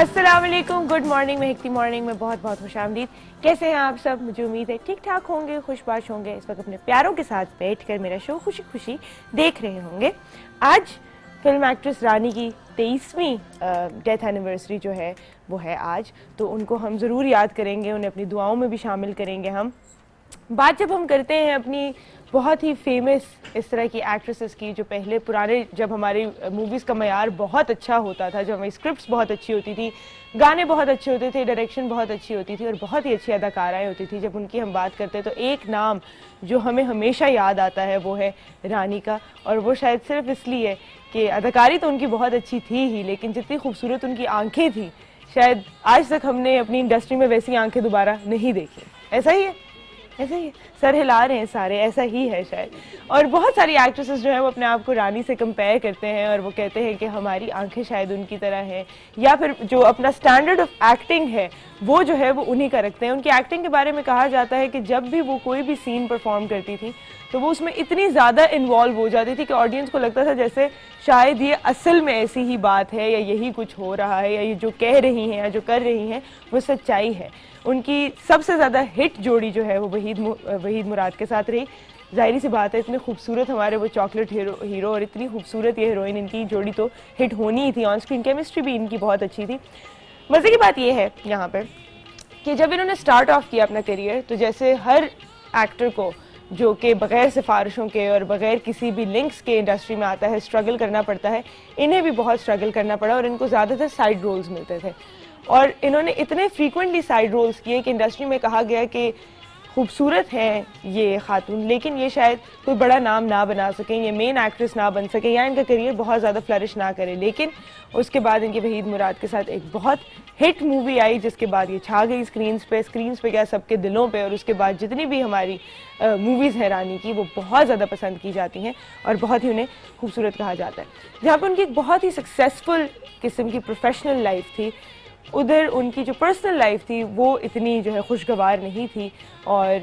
अस्सलाम वालेकुम, good morning. महकती morning में बहुत बहुत खुशामदीद। कैसे हैं आप सब? मुझे उम्मीद है ठीक ठाक होंगे, खुशबाश होंगे। इस वक्त अपने प्यारों के साथ बैठकर मेरा शो खुशी खुशी देख रहे होंगे। आज फिल्म एक्ट्रेस रानी की 23वीं डेथ एनिवर्सरी जो है वो है आज, तो उनको हम ज़रूर याद करेंगे, उन्हें अपनी दुआओं में भी शामिल करेंगे। हम बात जब हम करते हैं अपनी बहुत ही फेमस इस तरह की एक्ट्रेसेस की, जो पहले पुराने जब हमारी मूवीज़ का मयार बहुत अच्छा होता था, जब हमारी स्क्रिप्ट्स बहुत अच्छी होती थी, गाने बहुत अच्छे होते थे, डायरेक्शन बहुत अच्छी होती थी और बहुत ही अच्छी अदाकाराएँ होती थी, जब उनकी हम बात करते हैं तो एक नाम जो हमें हमेशा याद आता है वो है रानी का। और वो शायद सिर्फ इसलिए कि अदाकारी तो उनकी बहुत अच्छी थी ही, लेकिन जितनी खूबसूरत उनकी आंखें थी, शायद आज तक हमने अपनी इंडस्ट्री में वैसी आंखें दोबारा नहीं देखी। ऐसा ही है, ऐसा ही है। सर हिला रहे हैं सारे, ऐसा ही है शायद। और बहुत सारी एक्ट्रेसेस जो है वो अपने आप को रानी से कंपेयर करते हैं और वो कहते हैं कि हमारी आंखें शायद उनकी तरह हैं, या फिर जो अपना स्टैंडर्ड ऑफ एक्टिंग है वो जो है वो उन्हीं का रखते हैं। उनकी एक्टिंग के बारे में कहा जाता है कि जब भी वो कोई भी सीन परफॉर्म करती थी तो वो उसमें इतनी ज़्यादा इन्वॉल्व हो जाती थी कि ऑडियंस को लगता था जैसे शायद ये असल में ऐसी ही बात है, या यही कुछ हो रहा है, या ये जो कह रही हैं या जो कर रही हैं वो सच्चाई है। उनकी सबसे ज़्यादा हिट जोड़ी जो है वो वहीद मुराद के साथ रही। जाहिर सी बात है, इतने खूबसूरत हमारे वो चॉकलेट हीरो और इतनी खूबसूरत ये हीरोइन, इनकी जोड़ी तो हिट होनी ही थी। ऑन स्क्रीन केमिस्ट्री भी इनकी बहुत अच्छी थी। मज़े की बात ये है यहाँ पर कि जब इन्होंने स्टार्ट ऑफ किया अपना करियर, तो जैसे हर एक्टर को जो कि बग़ैर सिफारिशों के और बग़ैर किसी भी लिंक्स के इंडस्ट्री में आता है, स्ट्रगल करना पड़ता है, इन्हें भी बहुत स्ट्रगल करना पड़ा और इनको ज़्यादातर साइड रोल्स मिलते थे। और इन्होंने इतने फ्रीक्वेंटली साइड रोल्स किए कि इंडस्ट्री में कहा गया कि खूबसूरत हैं ये खातून, लेकिन ये शायद कोई बड़ा नाम ना बना सकें, ये मेन एक्ट्रेस ना बन सके, या इनका करियर बहुत ज़्यादा फ्लरिश ना करे। लेकिन उसके बाद इनके वहीद मुराद के साथ एक बहुत हिट मूवी आई, जिसके बाद ये छा गई स्क्रीन्स पे क्या सबके दिलों पे। और उसके बाद जितनी भी हमारी मूवीज़ हैं रानी की, वो बहुत ज़्यादा पसंद की जाती हैं और बहुत ही उन्हें खूबसूरत कहा जाता है। जहाँ पर उनकी एक बहुत ही सक्सेसफुल किस्म की प्रोफेशनल लाइफ थी, उधर उनकी जो पर्सनल लाइफ थी वो इतनी जो है खुशगवार नहीं थी, और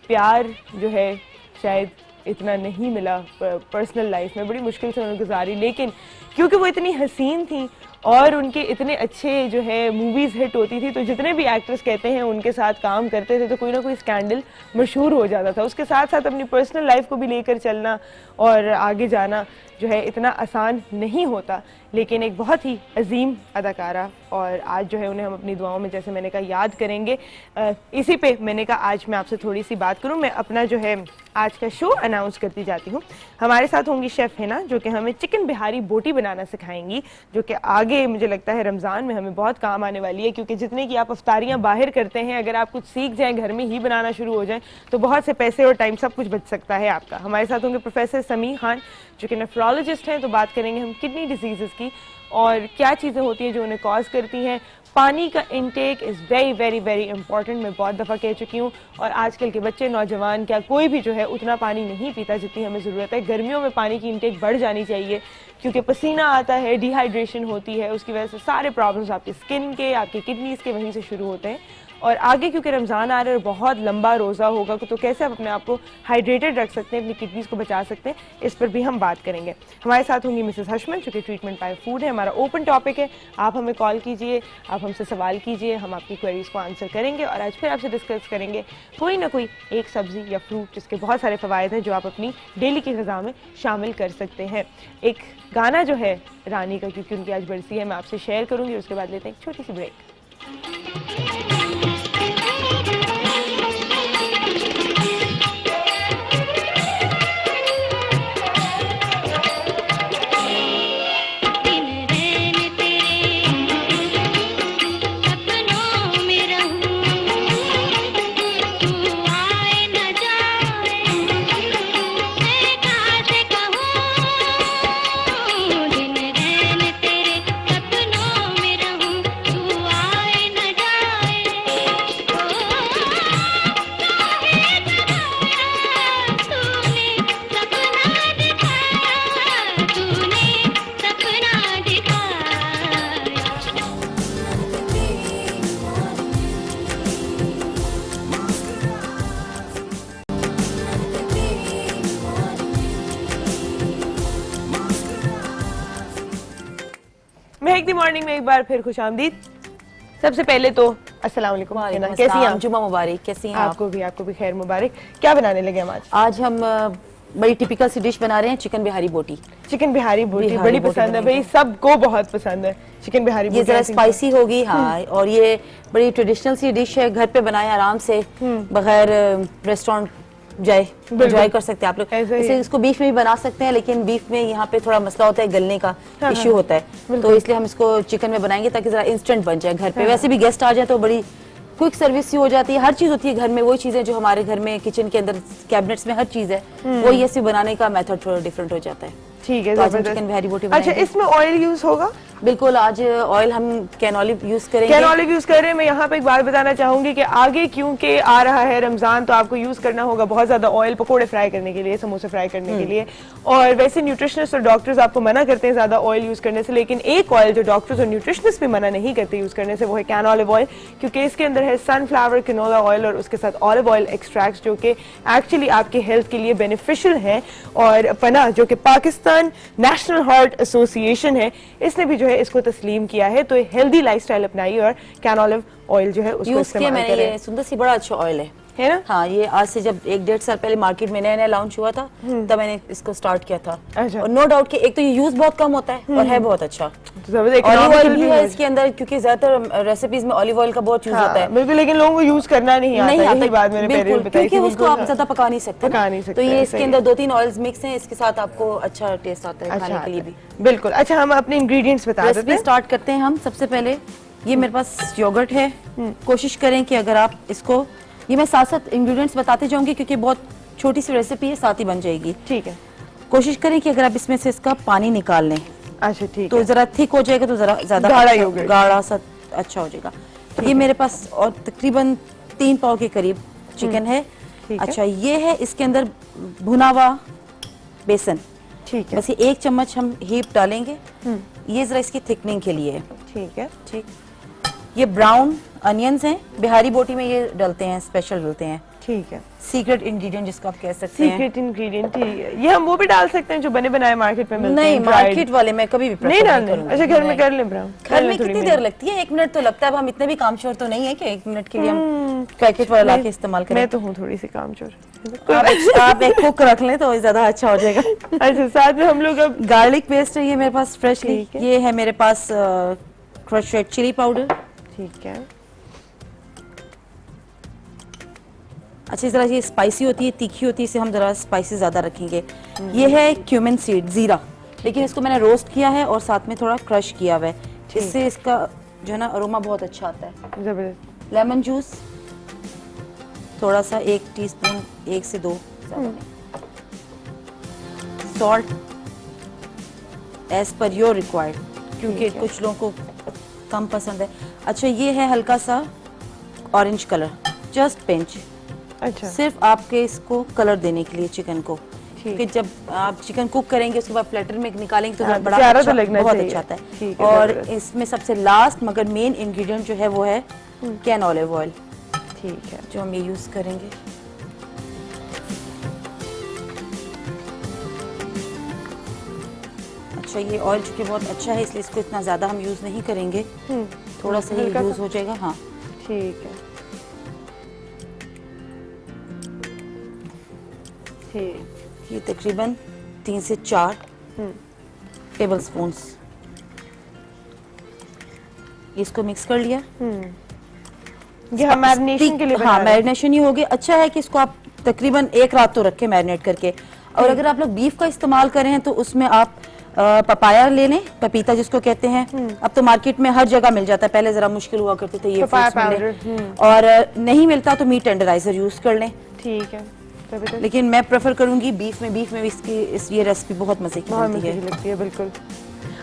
प्यार जो है शायद इतना नहीं मिला पर्सनल लाइफ में। बड़ी मुश्किल से उन्होंने गुजारी, लेकिन क्योंकि वो इतनी हसीन थी और उनके इतने अच्छे जो है मूवीज़ हिट होती थी, तो जितने भी एक्ट्रेस कहते हैं उनके साथ काम करते थे तो कोई ना कोई स्कैंडल मशहूर हो जाता था। उसके साथ साथ अपनी पर्सनल लाइफ को भी लेकर चलना और आगे जाना जो है इतना आसान नहीं होता। लेकिन एक बहुत ही अजीम अदाकारा, और आज जो है उन्हें हम अपनी दुआओं में, जैसे मैंने कहा, याद करेंगे। इसी पे मैंने कहा आज मैं आपसे थोड़ी सी बात करूं। मैं अपना जो है आज का शो अनाउंस करती जाती हूं। हमारे साथ होंगी शेफ़ हिना, जो कि हमें चिकन बिहारी बोटी बनाना सिखाएंगी, जो कि आगे मुझे लगता है रमज़ान में हमें बहुत काम आने वाली है, क्योंकि जितने की आप अफ्तारियाँ बाहर करते हैं, अगर आप कुछ सीख जाएँ, घर में ही बनाना शुरू हो जाएँ, तो बहुत से पैसे और टाइम सब कुछ बच सकता है आपका। हमारे साथ होंगे प्रोफेसर समी खान, जो कि नेफ्रोलॉजिस्ट हैं। तो बात करेंगे हम किडनी डिजीज़ की और क्या चीज़ें होती हैं जो उन्हें कॉज करती हैं। पानी का intake is very very very important, मैं बहुत दफ़ा कह चुकी हूँ। और आजकल के बच्चे, नौजवान, क्या कोई भी जो है उतना पानी नहीं पीता जितनी हमें ज़रूरत है। गर्मियों में पानी की इंटेक बढ़ जानी चाहिए, क्योंकि पसीना आता है, डिहाइड्रेशन होती है, उसकी वजह से सारे प्रॉब्लम्स आपकी स्किन के, आपकी किडनीज़ के वहीं से शुरू होते हैं। और आगे क्योंकि रमज़ान आ रहा है और बहुत लंबा रोज़ा होगा, तो कैसे आप अपने आप को हाइड्रेटेड रख सकते हैं, अपनी किडनीज़ को बचा सकते हैं, इस पर भी हम बात करेंगे। हमारे साथ होंगी मिसेस हशमन, जो कि ट्रीटमेंट बाय फूड है। हमारा ओपन टॉपिक है, आप हमें कॉल कीजिए, आप हमसे सवाल कीजिए, हम आपकी क्वेरीज़ को आंसर करेंगे और आज फिर आपसे डिस्कस करेंगे कोई ना कोई एक सब्ज़ी या फ्रूट जिसके बहुत सारे फ़वायद हैं, जो आप अपनी डेली की ग़िज़ा में शामिल कर सकते हैं। एक गाना जो है रानी का, क्योंकि उनकी आज बरसी है, मैं आपसे शेयर करूँगी। उसके बाद लेते हैं एक छोटी सी ब्रेक। महकती मॉर्निंग में एक बार फिर खुशामदीद। सबसे पहले तो अस्सलाम वालेकुम, कैसी हैं आप? जुमा मुबारक, कैसी हैं आप? आपको भी खैर मुबारक। क्या बनाने लगे हम आज? आज हम बड़ी टिपिकल सी डिश बना रहे हैं, चिकन बिहारी बोटी। चिकन बिहारी बोटी बड़ी पसंद है भाई, सबको बहुत पसंद है चिकन बिहारी बोटी। ये जरा स्पाइसी होगी, हाँ, और ये बड़ी ट्रेडिशनल सी डिश है, घर पे बनाए आराम से बगैर रेस्टोरेंट जाए एंजॉय कर सकते हैं आप लोग। ऐसे इसको बीफ में भी बना सकते हैं, लेकिन बीफ में यहाँ पे थोड़ा मसला होता है, गलने का इश्यू होता है, तो इसलिए हम इसको चिकन में बनाएंगे ताकि जरा इंस्टेंट बन जाए घर पे। वैसे भी गेस्ट आ जाए तो बड़ी क्विक सर्विस ही हो जाती है, हर चीज होती है घर में, वही चीजें जो हमारे घर में किचन के अंदर कैबिनेट्स में हर चीज है, वही ऐसे बनाने का मेथड थोड़ा डिफरेंट हो जाता है। ठीक है, तो आज हम चिकन बिहारी बोटी अच्छा, इसमें ऑयल यूज होगा? बिल्कुल, आज ऑयल हम कैन ऑलिव यूज करेंगे। कैन ऑलिव यूज कर रहे हैं। मैं यहाँ पे एक बात बताना चाहूंगी कि आगे क्योंकि आ रहा है रमजान, तो आपको यूज करना होगा बहुत ज्यादा ऑयल पकोड़े फ्राई करने के लिए, समोसे फ्राई करने के लिए। और वैसे न्यूट्रिशनिस्ट और डॉक्टर्स आपको मना करते हैं ज्यादा ऑयल यूज करने से, लेकिन एक ऑयल जो डॉक्टर्स और न्यूट्रिशनिस्ट भी मना नहीं करते यूज करने से, वो है कैन ऑलिव ऑयल, क्योंकि इसके अंदर है सनफ्लावर कैनोला ऑयल और उसके साथ ऑलिव ऑयल एक्सट्रैक्ट्स, जो कि एक्चुअली आपके हेल्थ के लिए बेनिफिशियल है। और पना जो कि पाकिस्तान नेशनल हार्ट एसोसिएशन है, इसने भी जो है इसको तस्लीम किया है। तो हेल्दी लाइफस्टाइल अपनाइए और कैन ऑलिव ऑयल जो है उसको इस्तेमाल करें। ये सुंदर सी बड़ा अच्छा ऑयल है ना? हाँ, ये आज से जब 1-1.5 साल पहले मार्केट में नया लॉन्च हुआ था, तब मैंने इसको स्टार्ट किया था। अच्छा। और नो डाउट कि एक तो ये यूज बहुत कम होता है और है बहुत अच्छा। ऑलिव ऑयल भी है इसके अंदर, क्योंकि ज्यादातर रेसिपीज में ऑलिव ऑयल का बहुत यूज होता है। बिल्कुल, लेकिन लोगों को यूज करना नहीं आता, यही बात मेरे पेरेंट्स बताई थी, क्योंकि उसको आप ज्यादा पका नहीं सकते। तो ये इसके अंदर 2-3 ऑयल्स मिक्स हैं, इसके साथ आपको अच्छा टेस्ट आता है खाने के लिए भी। बिल्कुल। अच्छा, हम अपने इंग्रेडिएंट्स बता देते हैं, स्टार्ट करते हैं हम। सबसे पहले ये मेरे पास योगर्ट है। कोशिश करें कि अगर आप इसको, ये मैं साथ इंग्रेडिएंट्स बताते जाऊंगी क्योंकि बहुत छोटी सी रेसिपी है, साथ ही बन जाएगी। ठीक है। कोशिश करें कि अगर आप इसमें से इसका पानी निकाल लें, अच्छा ठीक तो जरा थिक हो जाएगा, तो जरा ज्यादा गाढ़ा सा अच्छा हो जाएगा। ये मेरे पास और तकरीबन 3 पाव के करीब चिकन है। अच्छा, ये है इसके अंदर भुना हुआ बेसन। ठीक है। बस ये 1 चम्मच हम हीप डालेंगे, ये जरा इसकी थिकनिंग के लिए है। ठीक है। ठीक। ये ब्राउन अनियंस हैं, बिहारी बोटी में ये डलते हैं, स्पेशल डलते हैं। ठीक है। सीक्रेट इंग्रेडिएंट जिसको आप कह सकते हैं। सीक्रेट इंग्रेडिएंट, ठीक है। ये हम वो भी डाल सकते हैं जो बने बनाए मार्केट में मिलते हैं? नहीं, मार्केट वाले मैं कभी भी नहीं डालने। अच्छा, घर में कर लें ब्राउन? घर में कितनी देर लगती है? 1 मिनट तो लगता है। अब हम इतने भी कामचोर तो नहीं है कि 1 मिनट के लिए हम पैकेट वाला लाके इस्तेमाल करें। मैं तो हूँ थोड़ी सी कामचोर। आप एक कुक रख लें तो ज्यादा अच्छा हो जाएगा। अच्छा, साथ में हम लोग अब गार्लिक पेस्ट है, ये मेरे पास फ्रेशली। ये है मेरे पास क्रश रेड चिली पाउडर। ठीक है। अच्छा, जरा ये स्पाइसी होती है, तीखी होती है, इसे हम जरा स्पाइसी ज्यादा रखेंगे। ये है क्यूमिन सीड, जीरा, लेकिन इसको मैंने रोस्ट किया है और साथ में थोड़ा क्रश किया हुआ है, इससे इसका जो है ना अरोमा बहुत अच्छा आता है। जबरदस्त। लेमन जूस थोड़ा सा, 1 टीस्पून, 1 से 2। Salt as per your required, क्योंकि कुछ लोगों को कम पसंद है। अच्छा, ये है हल्का सा ऑरेंज कलर, जस्ट पिंच। अच्छा, सिर्फ आपके इसको कलर देने के लिए चिकन को, क्योंकि जब आप चिकन कुक करेंगे उसके बाद प्लेटर में निकालेंगे तो बड़ा अच्छा, बहुत अच्छा आता है। और इसमें सबसे लास्ट मगर मेन इंग्रेडिएंट जो है वो है कैन ऑलिव ऑयल। ठीक है, जो हम ये यूज करेंगे। अच्छा, ये ऑयल चूंकि बहुत अच्छा है इसलिए इसको इतना ज्यादा हम यूज नहीं करेंगे, थोड़ा सा ही यूज हो जाएगा। हाँ ठीक है। ये तकरीबन 3 से 4 टेबल स्पून। इसको मिक्स कर लिया। ये हम मैरिनेशन के लिए बना रहे हैं। हाँ, मैरिनेशन ही हो गया। अच्छा है कि इसको आप तकरीबन 1 रात तो रखें मैरिनेट करके। और अगर आप लोग बीफ का इस्तेमाल करें तो उसमें आप पपाया ले लें, पपीता जिसको कहते हैं। अब तो मार्केट में हर जगह मिल जाता है, पहले जरा मुश्किल हुआ करते थे ये फ्रूट्स मिले। और नहीं मिलता तो मीट टेंडराइजर यूज कर लें। ठीक है, लेकिन मैं प्रेफर करूंगी बीफ में भी इसकी ये रेसिपी बहुत मजे की लगती है। बिल्कुल।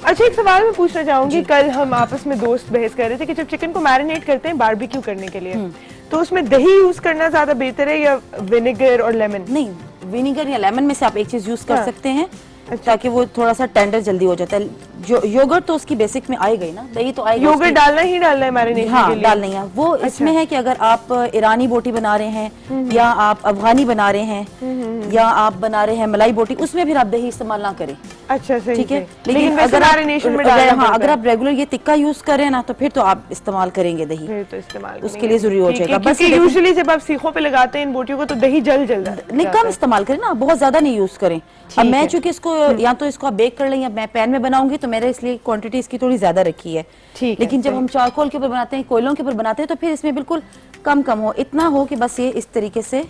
अच्छा, एक सवाल मैं पूछना चाहूंगी। कल हम आपस में दोस्त बहस कर रहे थे कि जब चिकन को मैरिनेट करते हैं बारबेक्यू करने के लिए, तो उसमें दही यूज करना ज्यादा बेहतर है या विनेगर और लेमन? नहीं, विनेगर या लेमन में से आप एक चीज यूज कर सकते हैं। ताकि वो थोड़ा सा टेंडर जल्दी हो जाता है। जो योगर्ट तो उसकी बेसिक में आएगा ही ना, दही तो आएगा। योगर्ट डालना ही डालना है मैरिनेशन हाँ, के लिए? डालना है वो। इसमें है कि अगर आप ईरानी बोटी बना रहे हैं या आप अफगानी बना रहे हैं या आप बना रहे हैं मलाई बोटी, उसमें फिर आप दही इस्तेमाल ना करें। अच्छा, सही, ठीक है। लेकिन अगर मैरिनेशन में डालना, हाँ, अगर आप रेगुलर ये टिक्का यूज करें ना, तो फिर तो आप इस्तेमाल करेंगे दही, फिर तो इस्तेमाल उसके लिए जरूरी हो जाएगा। बस यूजुअली जब आप सीखों पे लगाते हैं इन बोटियों को तो दही जल नहीं, कम इस्तेमाल करें ना, बहुत ज्यादा नहीं यूज करें। अब मैं चूंकि इसको या तो इसको आप बेक कर लें या मैं पैन में बनाऊंगी, तो मेरे इसलिए क्वांटिटी इसकी थोड़ी ज्यादा रखी है। लेकिन जब हम चारकोल के ऊपर बनाते हैं, कोयलों के ऊपर बनाते हैं, तो फिर इसमें बिल्कुल कम कम हो, इतना हो कि बस ये इस तरीके से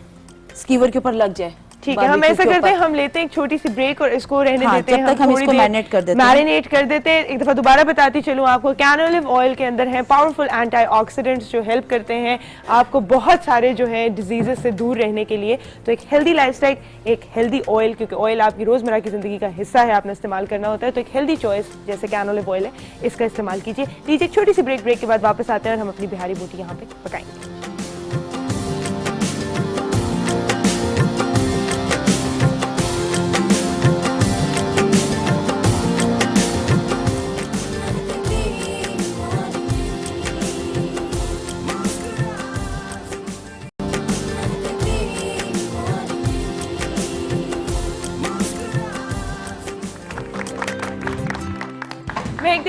स्कीवर के ऊपर लग जाए। ठीक है, हम ऐसा करते हैं, हम लेते हैं एक छोटी सी ब्रेक और इसको रहने देते हैं, जब तक हम इसको मैरिनेट कर देते हैं। एक दफा दोबारा बताती चलूं आपको, कैनोलिव ऑयल के अंदर है पावरफुल एंटीऑक्सीडेंट्स जो हेल्प करते हैं आपको बहुत सारे जो है डिजीजेस से दूर रहने के लिए। तो एक हेल्दी लाइफस्टाइल, एक हेल्दी ऑयल, क्योंकि ऑयल आपकी रोजमर्रा की जिंदगी का हिस्सा है, आपने इस्तेमाल करना होता है, तो एक हेल्दी चॉइस जैसे कैनोलिव ऑयल है, इसका इस्तेमाल कीजिए। लीजिए एक छोटी सी ब्रेक के बाद वापस आते हैं और हम अपनी बिहारी बोटी यहाँ पे पकाएंगे।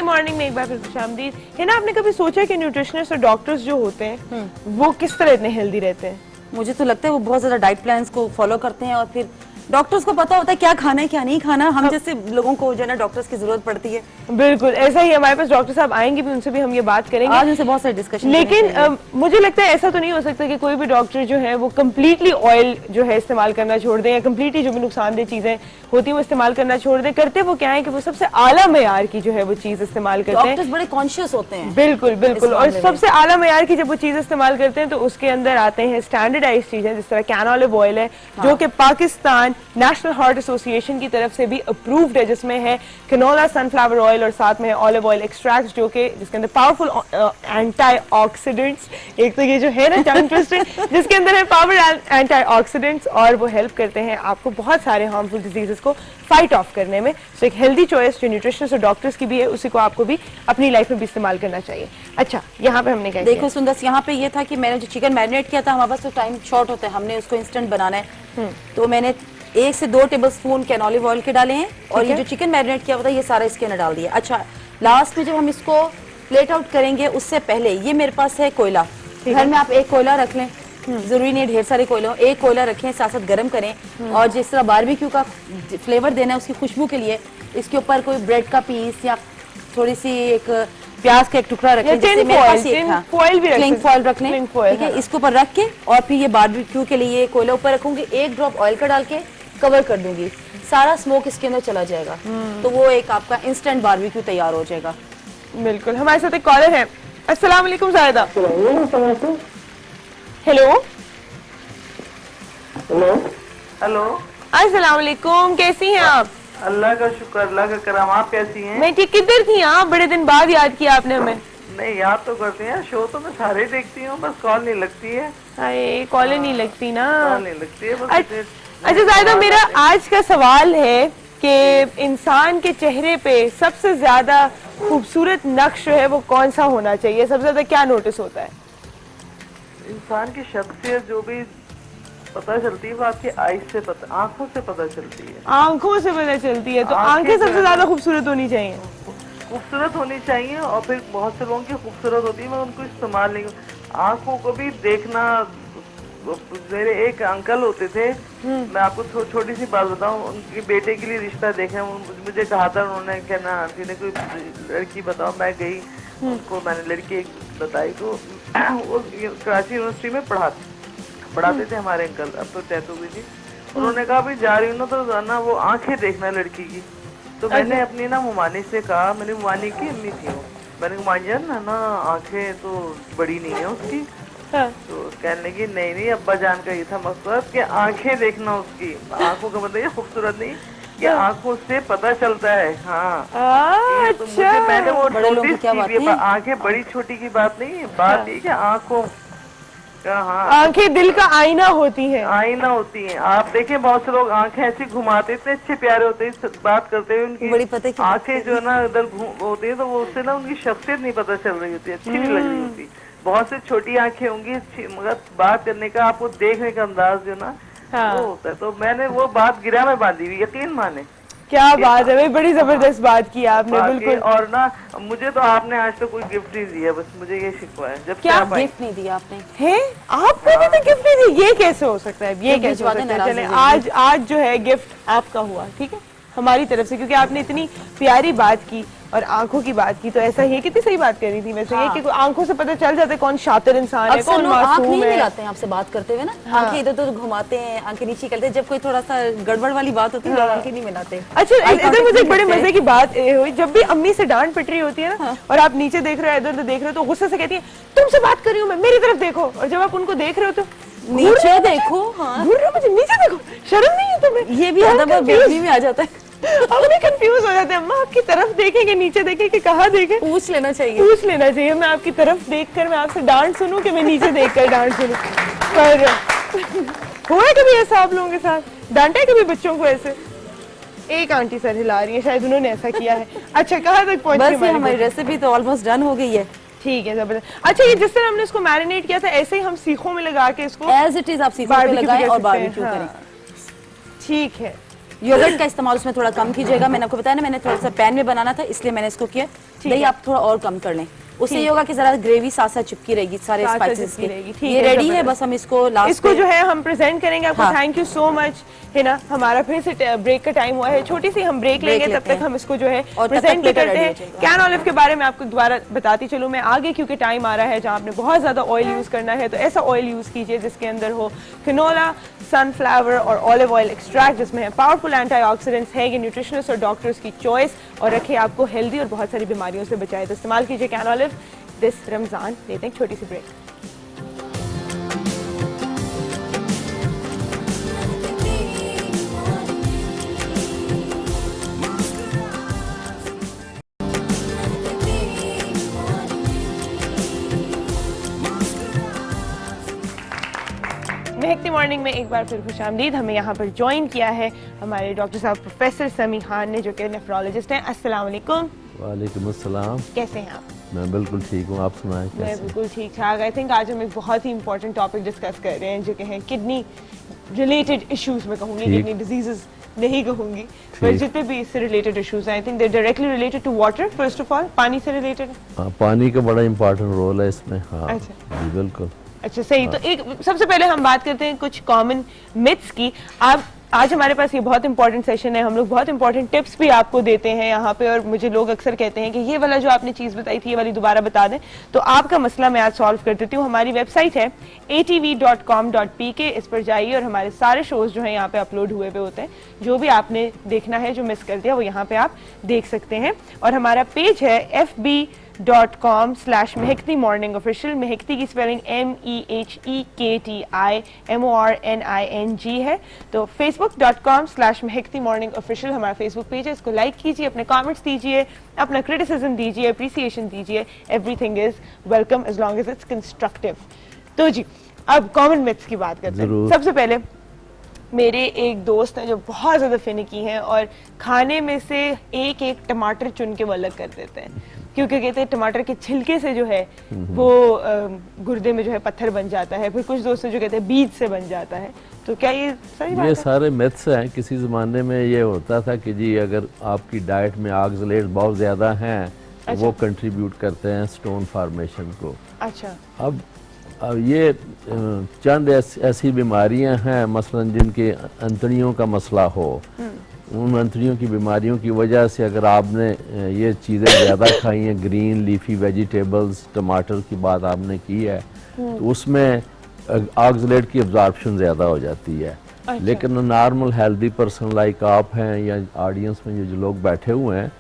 मॉर्निंग में एक बार फिर खुशामदीद है ना। आपने कभी सोचा कि न्यूट्रिशनिस्ट और डॉक्टर्स जो होते हैं वो किस तरह इतने हेल्दी रहते हैं? मुझे तो लगता है वो बहुत ज्यादा डाइट प्लान्स को फॉलो करते हैं और फिर डॉक्टर्स को पता होता है क्या खाना है क्या नहीं खाना। हम जैसे लोगों को जो है ना डॉक्टर्स की जरूरत पड़ती है। बिल्कुल ऐसा ही, हमारे पास डॉक्टर साहब आएंगे भी, उनसे भी हम ये बात करेंगे, आज उनसे बहुत सारे डिस्कशन। लेकिन मुझे लगता है ऐसा तो नहीं हो सकता कि कोई भी डॉक्टर जो है वो कम्प्लीटली ऑयल जो है इस्तेमाल करना छोड़ दें या कम्प्लीटली जो भी नुकसानदेह चीजें होती है वो इस्तेमाल करना छोड़ दें। करते वो क्या है कि वो सबसे आला मेयार की जो है वो चीज इस्तेमाल करते हैं। डॉक्टर्स बड़े कॉन्शियस होते हैं। बिल्कुल बिल्कुल, और सबसे आला मेयार की जब वो चीज इस्तेमाल करते हैं तो उसके अंदर आते हैं स्टैंडर्डाइज चीजें, जिस तरह कैनोलिव ऑयल है जो कि पाकिस्तान नेशनल हार्ट एसोसिएशन की तरफ से भी अप्रूव्ड है, जिसमें है कैनोला सनफ्लावर ऑयल और साथ में है ऑलिव ऑयल एक्सट्रैक्ट जो कि जिसके अंदर पावरफुल एंटीऑक्सीडेंट्स, एक तो ये जो है ना टंग ट्विस्टर, जिसके अंदर है पावर एंटीऑक्सीडेंट्स और वो हेल्प करते हैं आपको बहुत सारे हार्मफुल डिजीजेस को फाइट ऑफ करने में। तो एक हेल्दी चॉइस जो न्यूट्रिशनिस्ट और डॉक्टर्स की भी है, उसी को आपको भी अपनी लाइफ में भी इस्तेमाल करना चाहिए। अच्छा, यहाँ पे हमने क्या देखो सुंदस, यहाँ पे ये था कि मैंने जो चिकन मैरिनेट किया था, हमारे पास तो टाइम शॉर्ट होता है, हमने उसको इंस्टेंट बनाना है, तो मैंने 1 से 2 टेबलस्पून कैनोलिव ऑयल के डाले हैं और ये जो चिकन मैरिनेट किया हुआ था ये सारा इसके अंदर डाल दिया। अच्छा, लास्ट में जब हम इसको प्लेट आउट करेंगे उससे पहले ये मेरे पास है कोयला, घर में आप एक कोयला रख लें, जरूरी नहीं ढेर सारे कोयले हो, एक कोयला रखें, साथ साथ गर्म करें और जिस तरह बारबेक्यू का फ्लेवर देना है उसकी खुशबू के लिए इसके ऊपर कोई ब्रेड का पीस या थोड़ी सी एक प्याज का एक टुकड़ा रखें, जैसे मेरे पास एक था, क्लिंग फॉइल रख लें, ठीक है, इसके ऊपर रख के और फिर ये बारबेक्यू के लिए कोयला ऊपर रखूंगी, 1 ड्रॉप ऑयल का डाल के कवर कर दूंगी, सारा स्मोक इसके अंदर चला जाएगा, तो वो एक आपका इंस्टेंट बारबेक्यू तैयार हो जाएगा। बिल्कुल। हमारे साथ एक कॉलर है। अस्सलाम वालेकुम जायदा। हेलो हेलो हेलो, अस्सलाम वालेकुम, कैसी हैं आप? अल्लाह का शुक्र, अल्लाह का करम। आप कैसी हैं? मैं ठीक। किधर थी आप? बड़े दिन बाद याद किया आपने हमें। नहीं, याद तो करते हैं, शो तो मैं सारे देखती हूँ, बस कॉल नहीं लगती है। हाय, कॉल नहीं लगती ना, कॉल नहीं लगती है बस। अच्छा जायदा, मेरा आज का सवाल है कि इंसान के चेहरे पे सबसे ज्यादा खूबसूरत नक्श जो है वो कौन सा होना चाहिए? सबसे ज्यादा क्या नोटिस होता है? इंसान की शख्सियत जो भी पता चलती है वो आपकी आईज से पता, आंखों से पता चलती है। आंखों से पता चलती है, तो आंखें सबसे ज्यादा खूबसूरत होनी चाहिए। खूबसूरत होनी चाहिए और फिर बहुत से लोगों की खूबसूरत होती है, मैं उनको इस्तेमाल नहीं। आंखों को भी देखना, मेरे एक अंकल होते थे, मैं आपको छोटी सी बात बताऊं, उनके बेटे के लिए रिश्ता देखा, मुझे कहा था उन्होंने, कहना आंटी ने कोई लड़की बताओ, मैं गई, उनको मैंने लड़की एक बताई, तो वो कराची यूनिवर्सिटी में पढ़ाते थे हमारे अंकल, अब तो डेथ हो गई थी। उन्होंने कहा भाई जा रही हूँ ना तो ना वो आंखें देखना लड़की की, तो मैंने अपनी ना मुमानी से कहा, मेरी मुमानी की अम्मी थी वो, मैंने कहा मुमानी जान ना आंखें तो बड़ी नहीं है उसकी, तो कहने लगी नहीं नहीं अब्बा जान का ये था मकसद कि आंखें देखना उसकी, आंखों का मतलब ये खूबसूरत नहीं कि आंखों से पता चलता है। हाँ, तो मुझे मैंने वो नोटिस की, आंखें बड़ी छोटी की बात नहीं है, बात ये कि आंखों हाँ, आंखें दिल का आईना होती हैं। आईना होती हैं। आप देखें बहुत से लोग आंखें ऐसी घुमाते, इतने अच्छे प्यारे होते हैं बात करते हुए, उनकी बड़ी पता की आंखें जो है ना इधर होती है, तो वो उससे ना उनकी शख्सियत नहीं पता चल रही होती, अच्छी नहीं लग रही होती। बहुत से छोटी आंखें होंगी मगर बात करने का, आपको देखने का अंदाज जो ना हाँ। वो होता है। तो मैंने वो बात गिरा में बांधी हुई, यकीन माने। क्या बात है भाई, बड़ी जबरदस्त बात की आपने, बाकी बिल्कुल। और ना मुझे तो आपने आज तक कोई गिफ्ट नहीं दिया, बस मुझे ये शिकवा है। जब क्या आप आई- गिफ्ट नहीं दिया आपने? है आपको भी तो गिफ्ट नहीं दी, ये कैसे हो सकता है, ये तो कैसे हो भिजवा सकता है? देना चले राज़ी आज जो है गिफ्ट आपका हुआ, ठीक है, हमारी तरफ से, क्योंकि आपने इतनी प्यारी बात की और आंखों की बात की, तो ऐसा ही है, कितनी सही बात करी थी वैसे, ये कि आंखों से पता चल जाता है कौन शातिर इंसान है, अक्सर कौन लोग आंख मासूम नहीं है। मिलाते हैं आपसे बात करते हुए ना, आंखें इधर उधर घुमाते हैं, आंखें नीचे करते हैं, जब कोई थोड़ा सा गड़बड़ वाली बात होती है तो आंखें नहीं मिलाते। अच्छा, Eye इधर contact मुझे नहीं एक बड़े करते। मजे की बात हुई, जब भी अम्मी से डांट पिट रही होती है ना, और आप नीचे देख रहे हो, इधर उधर देख रहे हो, तो गुस्से से कहती है तुमसे बात कर रही हूँ मैं, मेरी तरफ देखो, और जब आप उनको देख रहे हो तो नीचे देखो। हाँ, घूर रहे हो मुझे, नीचे देखो, शर्म नहीं है तुम्हें? ये भी अदब और बेअदबी में आ जाता है। हम भी कंफ्यूज हो जाते हैं, अम्मा आपकी तरफ देखेंगे, नीचे देखेंगे, कहाँ देखें? पूछ लेना चाहिए। पूछ लेना चाहिए, मैं आपकी तरफ देखकर मैं आपसे डांट सुनूं कि मैं नीचे देखकर डांट सुनूं? पर हुआ है कभी ऐसा आप लोगों के साथ? डांटा है कभी बच्चों को ऐसे? एक आंटी सर हिला रही है, शायद उन्होंने ऐसा किया है। अच्छा, कहाँ तक पहुंची बस ये हमारी हमारी बात? रेसिपी तो ऑलमोस्ट डन हो गई है। ठीक है, जबरदस्त। अच्छा, ये जिस तरह हमने इसको मैरिनेट किया था, ऐसे ही हम सीखों में लगा के इसको एज इट इज आप सीखो पे बारबेक्यू लगाएं कर और सकते हैं। बारबेक्यू हाँ। करें। ठीक है, योगर्ट का इस्तेमाल उसमें थोड़ा कम कीजिएगा। मैंने आपको बताया ना, मैंने थोड़ा सा पैन में बनाना था, इसलिए मैंने इसको किया। दही आप थोड़ा और कम कर लें, उससे ये होगा कि जरा ग्रेवी साथ साथ चिपकी रहेगी सारे साथ साथ स्पाइसेस चिपकी रहेगी। की। ठीक ये है, रेडी है, जबरदस्त। बस हम इसको लास्ट इसको जो है हम प्रेजेंट करेंगे आपको। हाँ। थैंक यू सो मच, है ना। हमारा फिर से ब्रेक का टाइम हुआ है, छोटी सी हम ब्रेक लेंगे, तब लेते तक हैं। हम इसको जो है और तब तक प्रेजेंट भी platter करते ready हैं। हो जाएगा। कैन ऑलिव के बारे में आपको दोबारा बताती चलूं मैं आगे, क्योंकि टाइम आ रहा है जहां आपने बहुत ज्यादा ऑयल यूज करना है, तो ऐसा ऑयल यूज कीजिए जिसके अंदर हो कैनोला, सनफ्लावर और ऑलिव ऑयल एक्सट्रैक्ट, जिसमें है पावरफुल एंटीऑक्सीडेंट्स है। ये न्यूट्रिशनिस्ट और डॉक्टर्स की चॉइस, और रखे आपको हेल्दी और बहुत सारी बीमारियों से बचाए, तो इस्तेमाल कीजिए कैन ऑलिव दिस रमजान। लेते हैं छोटी सी ब्रेक। महकती मॉर्निंग में एक बार फिर खुशामदीद। हमें यहाँ पर ज्वाइन किया है हमारे डॉक्टर साहब प्रोफेसर समी खान ने, जो कि नेफ्रोलॉजिस्ट हैं। अस्सलाम वालेकुम। वालेकुम अस्सलाम। कैसे हैं आप? मैं बिल्कुल ठीक हूँ, आप सुनाएं मैं कैसे? बिल्कुल ठीक ठाक। आई थिंक आज हम एक बहुत ही इंपॉर्टेंट टॉपिक डिस्कस कर रहे हैं, जो कि हैं किडनी रिलेटेड इश्यूज। मैं कहूँगी ठीक। किडनी डिजीजेस नहीं कहूँगी, पर ठीक। जितने भी इससे रिलेटेड इश्यूज हैं, I think they directly related to water. First of all, पानी से रिलेटेड। हाँ, पानी का बड़ा इम्पोर्टेंट रोल है इसमें। हाँ अच्छा। जी बिल्कुल। अच्छा, सही। तो एक सबसे पहले हम बात करते हैं कुछ कॉमन मिथ्स की। आप आज हमारे पास ये बहुत इंपॉर्टेंट सेशन है, हम लोग बहुत इंपॉर्टेंट टिप्स भी आपको देते हैं यहाँ पे, और मुझे लोग अक्सर कहते हैं कि ये वाला जो आपने चीज़ बताई थी, ये वाली दोबारा बता दें, तो आपका मसला मैं आज सॉल्व कर देती हूँ। हमारी वेबसाइट है atv.com.pk, इस पर जाइए और हमारे सारे शोज जो हैं यहाँ पे अपलोड हुए हुए होते हैं। जो भी आपने देखना है, जो मिस कर दिया, वो यहाँ पे आप देख सकते हैं। और हमारा पेज है fb.com/महकती मॉर्निंग ऑफिशियल। महकती की स्पेलिंग MEHEKTI है। तो facebook.com/महकती मॉर्निंग ऑफिशियल हमारा फेसबुक पेज है। इसको लाइक कीजिए, अपने कमेंट्स दीजिए, अपना क्रिटिसिज्म दीजिए, अप्रिसिएशन दीजिए। Everything is welcome as long as it's constructive. तो जी, अब कॉमन मिथ्स की बात करते हैं। जरूर। सबसे पहले, मेरे एक दोस्त हैं जो बहुत ज़्यादा फिनिकी हैं और खाने में से एक एक टमाटर चुन के वो अलग कर देते हैं, क्योंकि कहते हैं टमाटर के छिलके से जो है वो गुर्दे में जो है पत्थर बन जाता है। फिर कुछ दोस्त हैं जो कहते हैं बीज से बन जाता है। तो क्या ये सही बात ये है? सारे मिथ्स हैं। किसी ज़माने में ये होता था कि जी अगर आपकी डाइट में ऑक्सलेट बहुत ज़्यादा हैं तो वो कंट्रीब्यूट करते हैं स्टोन फार्मेशन को। अच्छा। अब ये चंद ऐसी बीमारियां हैं मसलन जिनके अंतड़ियों का मसला हो, उन अंतड़ियों की बीमारियों की वजह से अगर आपने ये चीज़ें ज़्यादा खाई हैं, ग्रीन लीफी वेजिटेबल्स, टमाटर की बात आपने की है, तो उसमें ऑक्सलेट की अब्जॉर्प्शन ज़्यादा हो जाती है। अच्छा। लेकिन नॉर्मल हेल्दी पर्सन लाइक आप हैं या ऑडियंस में जो लोग बैठे हुए हैं,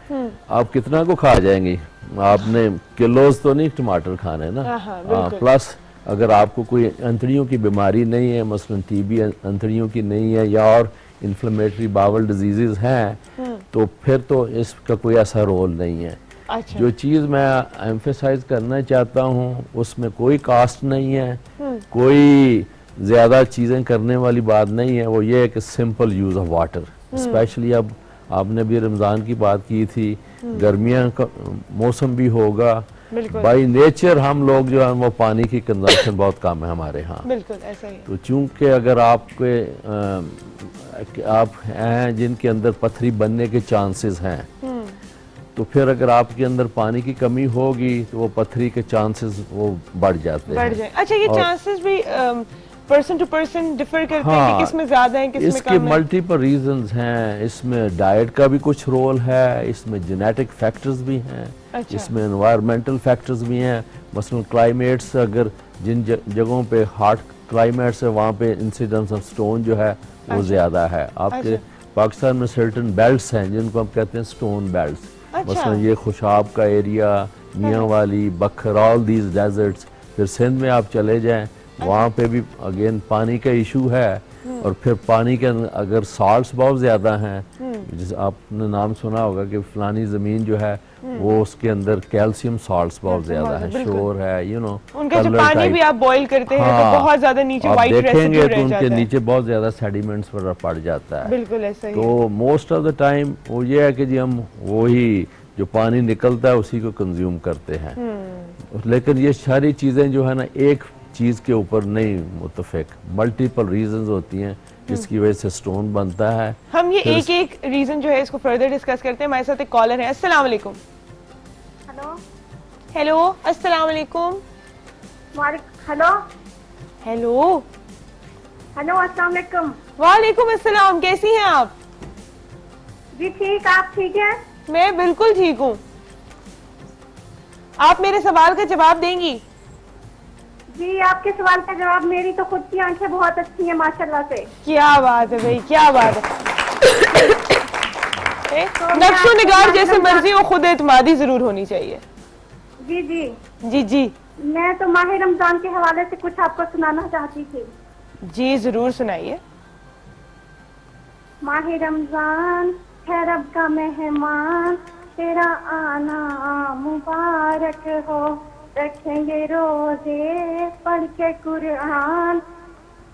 आप कितना को खा जाएंगी? आपने किलोज तो नहीं टमाटर खाने ना। हाँ, बिल्कुल। प्लस अगर आपको कोई अंतड़ियों की बीमारी नहीं है, मसलन टीबी अंतड़ियों की नहीं है या और इन्फ्लेमेटरी बावल डिजीजेस हैं, तो फिर तो इसका कोई ऐसा रोल नहीं है। अच्छा। जो चीज़ मैं एम्फेसाइज करना चाहता हूँ उसमें कोई कास्ट नहीं है, कोई ज़्यादा चीज़ें करने वाली बात नहीं है। वो ये है कि simple use of water, specially अब आपने भी रमज़ान की बात की थी, गर्मियाँ का मौसम भी होगा, बाई नेचर हम लोग जो है वो पानी की कंजम्पशन बहुत कम है हमारे यहाँ। बिल्कुल ऐसा ही है। तो चूंकि अगर आपके आप हैं जिनके अंदर पथरी बनने के चांसेस हैं, तो फिर अगर आपके अंदर पानी की कमी होगी तो वो पथरी के चांसेस वो बढ़ जाते बढ़ हैं। जाए। अच्छा, ये चांसेस भी पर्सन टू पर्सन डिफर करते हैं कि किसमें ज्यादा है किसमें इसके कम है? मल्टीपल रीजंस हैं। इसमें डाइट का भी कुछ रोल है, इसमें जेनेटिक फैक्टर्स भी हैं, अच्छा। इसमें एनवायरमेंटल फैक्टर्स भी हैं। मसलन क्लाइमेट्स, अगर जिन जगहों पे हॉट क्लाइमेट्स है वहाँ पे इंसिडेंस ऑफ स्टोन जो है वो ज़्यादा है। आपके पाकिस्तान में सर्टन बेल्ट्स हैं जिनको हम कहते हैं स्टोन बेल्ट्स। अच्छा। मसलन ये खुशाब का एरिया, मियाँ वाली, बखर, ऑल दीज डेजर्ट्स। फिर सिंध में आप चले जाएं, वहाँ पे भी अगेन पानी का इशू है। और फिर पानी के अगर साल्ट्स बहुत ज़्यादा हैं, जैसे आपने नाम सुना होगा कि फलानी ज़मीन जो है वो उसके अंदर कैल्शियम साल्ट्स बहुत ज़्यादा है, शोर है, यू नो। उनका जो पानी भी आप बॉईल करते हैं तो बहुत ज्यादा नीचे आप वाइट देखेंगे रेसिड्यू तो रह जाता उनके है। नीचे बहुत ज़्यादा सेडिमेंट्स वगैरह पड़ जाता है। बिल्कुल ऐसा ही है। तो मोस्ट ऑफ द टाइम वो ये है कि जी हम वही जो पानी निकलता है उसी को कंज्यूम करते हैं। लेकिन ये सारी चीज़ें जो है ना एक चीज़ के ऊपर नहीं मुतफिक, मल्टीपल रीजंस होती हैं जिसकी वजह से स्टोन बनता है। हम ये एक एक रीजन जो है इसको फर्दर डिस्कस करते हैं। हमारे साथ एक कॉलर है। अस्सलाम वालेकुम। हेलो। हेलो, अस्सलाम वालेकुम। हेलो। हेलो, हेलो, अस्सलाम वालेकुम। वालेकुम अस्सलाम। कैसी हैं आप? जी ठीक, आप ठीक हैं? मैं बिल्कुल ठीक हूँ। आप मेरे सवाल का जवाब देंगी? जी, आपके सवाल का जवाब, मेरी तो खुद की आंखें बहुत अच्छी हैं माशाल्लाह से। क्या बात है भाई, क्या बात है। नक्शो निगार जैसे मर्जी हो, खुद एतमादी जरूर होनी चाहिए। जी जी जी जी मैं तो माह रमजान के हवाले से कुछ आपको सुनाना चाहती थी। जी जरूर सुनाइए। माह रमजान है रब का मेहमान, तेरा आना मुबारक हो, रखेंगे रोजे पढ़ के कुरान,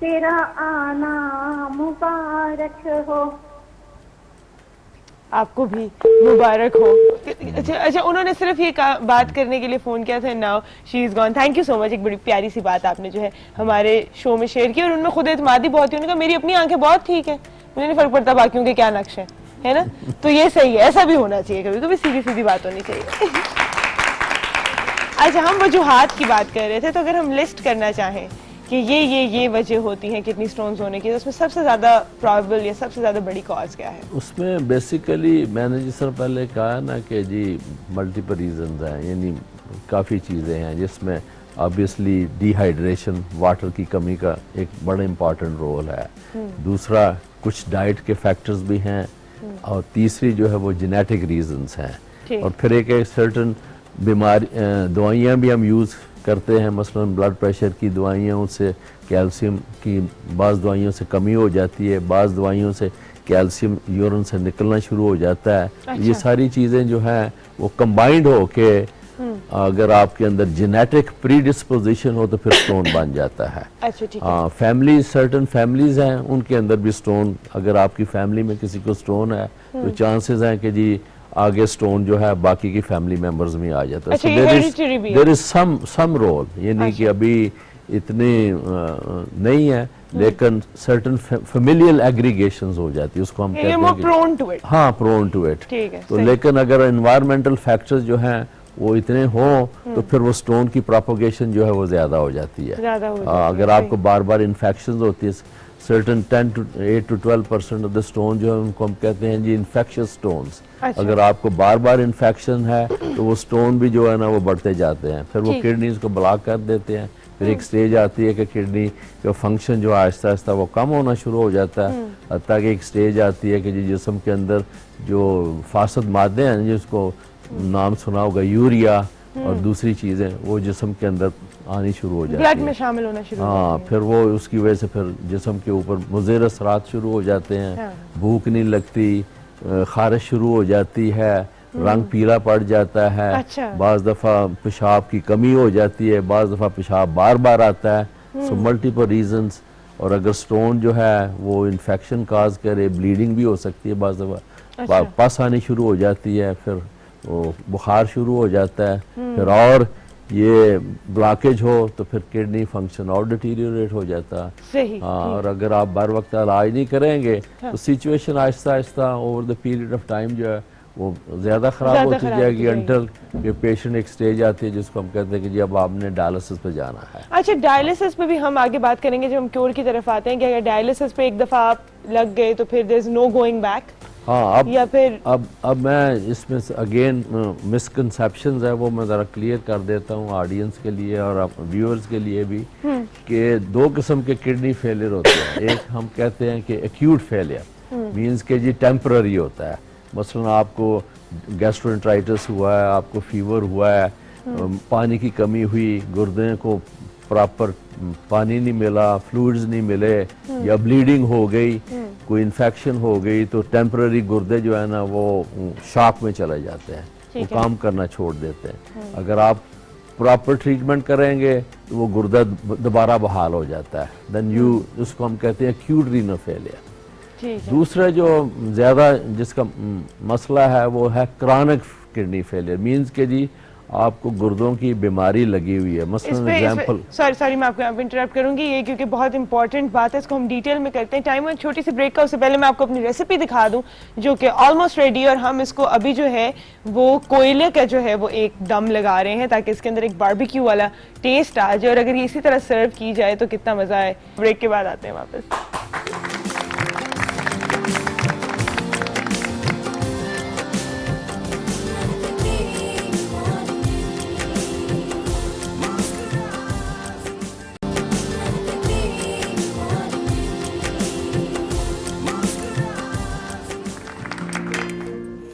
तेरा आना मुबारक हो। आपको भी मुबारक हो। अच्छा, उन्होंने सिर्फ ये बात करने के लिए फोन किया था। Now she is gone. Thank you so much. एक बड़ी प्यारी सी बात आपने जो है हमारे शो में शेयर की और उनमें खुद एतमादी बहुत थी। उन्होंने कहा मेरी अपनी आंखें बहुत ठीक है, मुझे नहीं फर्क पड़ता बाकियों के क्या नक्श है ना। तो ये सही है, ऐसा भी होना चाहिए, कभी कभी सीधी सीधी बात होनी चाहिए। अच्छा, हम वजूहात की बात कर रहे थे, तो अगर हम लिस्ट करना चाहें कि ये वजह होती हैं किडनी स्टोन्स होने की, तो उसमें सबसे ज़्यादा प्रॉबेबल या सबसे ज़्यादा बड़ी कॉज क्या है? उसमें बेसिकली मैंने जिस तरह पहले कहा ना कि जी मल्टीपल रीजंस हैं, यानी काफ़ी चीज़ें हैं जिसमें ऑब्वियसली डिहाइड्रेशन, वाटर की कमी का एक बड़ा इम्पॉर्टेंट रोल है। दूसरा कुछ डाइट के फैक्टर्स भी हैं, और तीसरी जो है वो जेनेटिक रीजंस हैं। और फिर एक सर्टन बीमारी, दवाइयाँ भी हम यूज़ करते हैं, मसलन ब्लड प्रेशर की दवाइयाँ, उससे कैल्शियम की बाज़ दवाइयों से कमी हो जाती है, बाज़ दवाइयों से कैल्शियम यूरिन से निकलना शुरू हो जाता है। अच्छा। ये सारी चीज़ें जो हैं वो कंबाइंड हो के अगर आपके अंदर जेनेटिक प्रीडिस्पोजिशन हो तो फिर स्टोन बन जाता है। अच्छा, ठीक है। फैमिली, सर्टन फैमिलीज हैं उनके अंदर भी स्टोन, अगर आपकी फैमिली में किसी को स्टोन है तो चांसेस हैं कि जी आगे स्टोन जो है बाकी की फैमिली मेंबर्स में आ जाता है। देयर इज सम रोल, ये नहीं कि अभी इतने नहीं है, लेकिन सर्टन फैमिलियल एग्रीगेशंस हो जाती है, उसको हम कहते हैं प्रोन टू इट। हाँ, प्रोन टू इट। तो लेकिन अगर एनवायरमेंटल फैक्टर्स जो हैं वो इतने हों तो फिर वो स्टोन की प्रोपोगेशन जो है वो ज्यादा हो जाती है। अगर आपको बार बार इन्फेक्शन होती है, certain 8 to 12% of the stone जो है उनको हम कहते हैं जी इन्फेक्शियस स्टोन्स। अगर आपको बार बार इन्फेक्शन है तो वो स्टोन भी जो है ना वो बढ़ते जाते हैं, फिर वो किडनीज को ब्लॉक कर देते हैं। फिर एक स्टेज आती है कि किडनी का फंक्शन जो आहिस्ता आहिस्ता वो कम होना शुरू हो जाता है, हत्ता कि एक स्टेज आती है कि जी जिस्म के अंदर जो फासद मादे हैं, जिसको नाम सुना होगा यूरिया और दूसरी चीजें, वो जिस्म के अंदर आनी शुरू हो जाती है, ब्लड में शामिल होना शुरू हो हाँ, फिर वो उसकी वजह से फिर जिस्म के ऊपर मुज़र असरात शुरू हो जाते हैं। भूख नहीं लगती, खारिश शुरू हो जाती है, रंग पीला पड़ जाता है, अच्छा। बाज़ दफ़ा पेशाब की कमी हो जाती है, बाज़ दफ़ा पेशाब बार बार आता है, सो मल्टीपल रीजंस। और अगर स्टोन जो है वो इन्फेक्शन काज करे, ब्लीडिंग भी हो सकती है, बाज़ दफ़ा पस आनी शुरू हो जाती है, फिर वो बुखार शुरू हो जाता है, फिर और ये ब्लॉकेज हो तो फिर किडनी फंक्शन और डिटीरियोरेट हो जाता है। सही, हाँ, और अगर आप बर वक्त इलाज नहीं करेंगे तो situation Aahista Aahista over the period of time जो है वो ज़्यादा ख़राब होती जाएगी, अंटिल ये पेशेंट एक स्टेज आती है जिसको हम कहते हैं कि जी अब आपने डायलिसिस पे जाना है। अच्छा, डायलिसिस पे भी हम आगे बात करेंगे जब हम क्योर की तरफ आते हैं कि अगर डायलिसिस पे एक दफा आप लग गए तो फिर there is no going back. हाँ, अब या फिर अब मैं इसमें अगेन मिसकंसेप्शंस है वो मैं ज़रा क्लियर कर देता हूँ ऑडियंस के लिए और व्यूअर्स के लिए भी कि दो किस्म के किडनी फेलियर होते हैं। एक हम कहते हैं कि एक्यूट फेलियर मींस के जी टेम्पररी होता है, मसलन आपको गैस्ट्रोएंटराइटिस हुआ है, आपको फीवर हुआ है, पानी की कमी हुई, गुर्दे को प्रॉपर पानी नहीं मिला, फ्लूइड्स नहीं मिले, या ब्लीडिंग हो गई, कोई इन्फेक्शन हो गई, तो टेम्पररी गुर्दे जो है ना वो शॉक में चले जाते हैं, वो काम करना छोड़ देते हैं। अगर आप प्रॉपर ट्रीटमेंट करेंगे तो वो गुर्दा दोबारा बहाल हो जाता है, देन यू उसको हम कहते हैं एक्यूट रीनल फेलियर। दूसरा जो ज्यादा जिसका मसला है वो है क्रॉनिक किडनी फेलियर, मींस के जी आपको गुर्दों की बीमारी लगी हुई है। मसलन एग्जांपल, सॉरी मैं आपको यहाँ पे इंटरप्ट करूंगी, ये क्योंकि बहुत इंपॉर्टेंट बात है, इसको हम डिटेल में करते हैं। टाइम है छोटी सी ब्रेक का, उससे पहले मैं आपको अपनी रेसिपी दिखा दूं जो कि ऑलमोस्ट रेडी है, और हम इसको अभी जो है वो कोयले का जो है वो एक दम लगा रहे हैं ताकि इसके अंदर एक बारबेक्यू वाला टेस्ट आ जाए, और अगर ये इसी तरह सर्व की जाए तो कितना मजा आए। ब्रेक के बाद आते हैं वापस।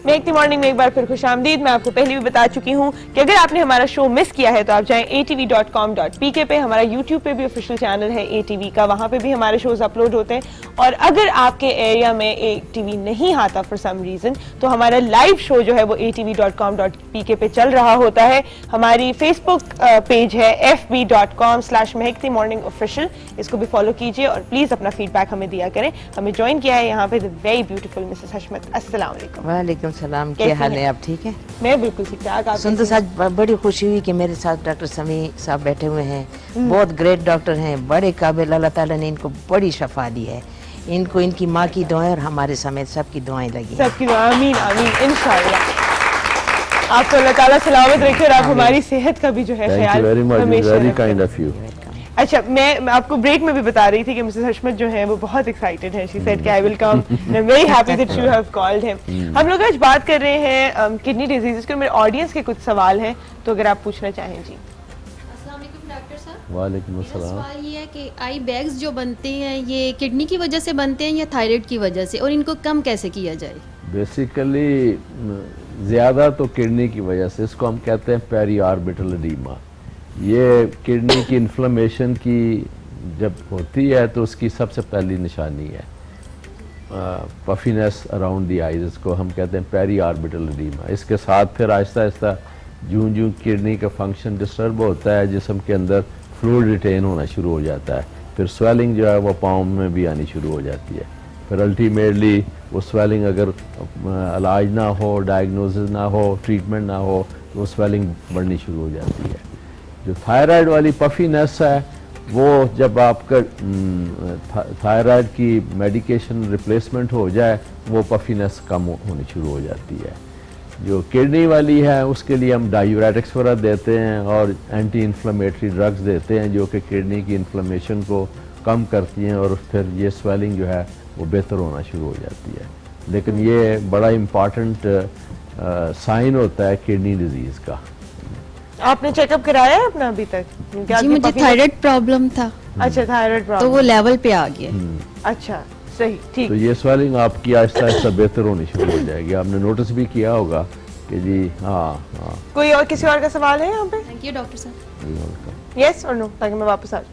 मेघती मॉर्निंग में एक बार फिर खुशामदीद। मैं आपको पहले भी बता चुकी हूं कि अगर आपने हमारा शो मिस किया है तो आप जाएं atv.com.pk पे, हमारा यूट्यूब पे भी ऑफिशियल चैनल है ATV का, वहां पे भी हमारे शोज अपलोड होते हैं। और अगर आपके एरिया में ATV नहीं आता फॉर सम रीजन तो हमारा लाइव शो जो है वो atv.com.pk पे चल रहा होता है। हमारी फेसबुक पेज है fb.com/mehktimorningofficial, इसको भी फॉलो कीजिए और प्लीज अपना फीडबैक हमें दिया करें। हमें ज्वाइन किया है यहाँ पे द वेरी ब्यूटीफुल मिसेस हशमत। अस्सलाम वालेकुम। वालेकुम सलाम, कैसी क्या हाल हैं? है? आप ठीक है? मैं बिल्कुल ठीक ठाक। आप सुन तो कैसी हैं? सच बड़ी खुशी हुई कि मेरे साथ डॉक्टर समी साहब बैठे हुए हैं, बहुत ग्रेट डॉक्टर हैं, बड़े काबिल, अल्लाह ताला ने इनको बड़ी शफा दी है। इनको इनकी माँ की दुआएं और हमारे समेत सबकी दुआएं लगी हैं। सबकी दुआ, आमीन आमीन इंशाअल्लाह। आपको अल्लाह ताला सलामत रखे और आप हमारी सेहत का भी जो है थैंक यू ख्याल वेरी मच, हमेशा वेरी रखें। Kind of you. अच्छा, मैं आपको ब्रेक में भी बता रही थी कि मिसेस हशमत जो है वो बहुत एक्साइटेड है। शी सेड कि I will come and I am very happy that you have called him. हम लोग आज बात कर रहे हैं किडनी डिजीजेस के। मेरे ऑडियंस के कुछ सवाल हैं तो अगर आप पूछना चाहें। जी अस्सलाम वालेकुम डॉक्टर साहब। वालेकुम मेरा अस्सलाम। सवाल ये है कि आई बैग्स जो बनते हैं ये किडनी की वजह से बनते हैं या थायराइड की वजह से, और इनको कम कैसे किया जाए? बेसिकली ज़्यादा तो किडनी की वजह से, इसको हम कहते हैं पेरी ऑर्बिटल एडीमा। ये किडनी की इन्फ्लेमेशन की जब होती है तो उसकी सबसे पहली निशानी है पफीनेस अराउंड द आइज, इसको हम कहते हैं पेरी ऑर्बिटल एडीमा। इसके साथ फिर आहिस्ता आहिस्ता जूं जूं किडनी का फंक्शन डिस्टर्ब होता है, जिस्म के अंदर फ्लूइड रिटेन होना शुरू हो जाता है, फिर स्वेलिंग जो है वो पाँव में भी आनी शुरू हो जाती है। फिर अल्टीमेटली वो स्वेलिंग अगर इलाज ना हो, डायग्नोसिस ना हो, ट्रीटमेंट ना हो तो वो स्वेलिंग बढ़नी शुरू हो जाती है। जो थायराइड वाली पफीनेस है वो जब आपका थायराइड की मेडिकेशन रिप्लेसमेंट हो जाए वो पफीनेस कम होनी शुरू हो जाती है। जो किडनी वाली है उसके लिए हम डायूरेटिक्स वगैरह देते हैं और एंटी इन्फ्लेमेटरी ड्रग्स देते हैं जो कि किडनी की इन्फ्लेमेशन को कम करती हैं, और फिर ये स्वेलिंग जो है वो बेहतर होना शुरू हो जाती है। लेकिन ये बड़ा इम्पॉर्टेंट साइन होता है किडनी डिजीज़ का। आपने चेकअप कराया है अपना अभी तक? क्योंकि जी आपकी मुझे पफी- थायराइड प्रॉब्लम था अच्छा, थायराइड तो प्रॉब्लम। वो लेवल पे आ गया। अच्छा, सही, ठीक। तो ये स्वेलिंग आपकी आहिस्ता आहिस्ता बेहतर होनी शुरू हो जाएगी। आपने नोटिस भी किया होगा कि जी हाँ हाँ। कोई और किसी और का सवाल है यहाँ पे? थैंक यू डॉक्टर साहब। यस और नो, ताकि मैं वापस आ जाऊँ।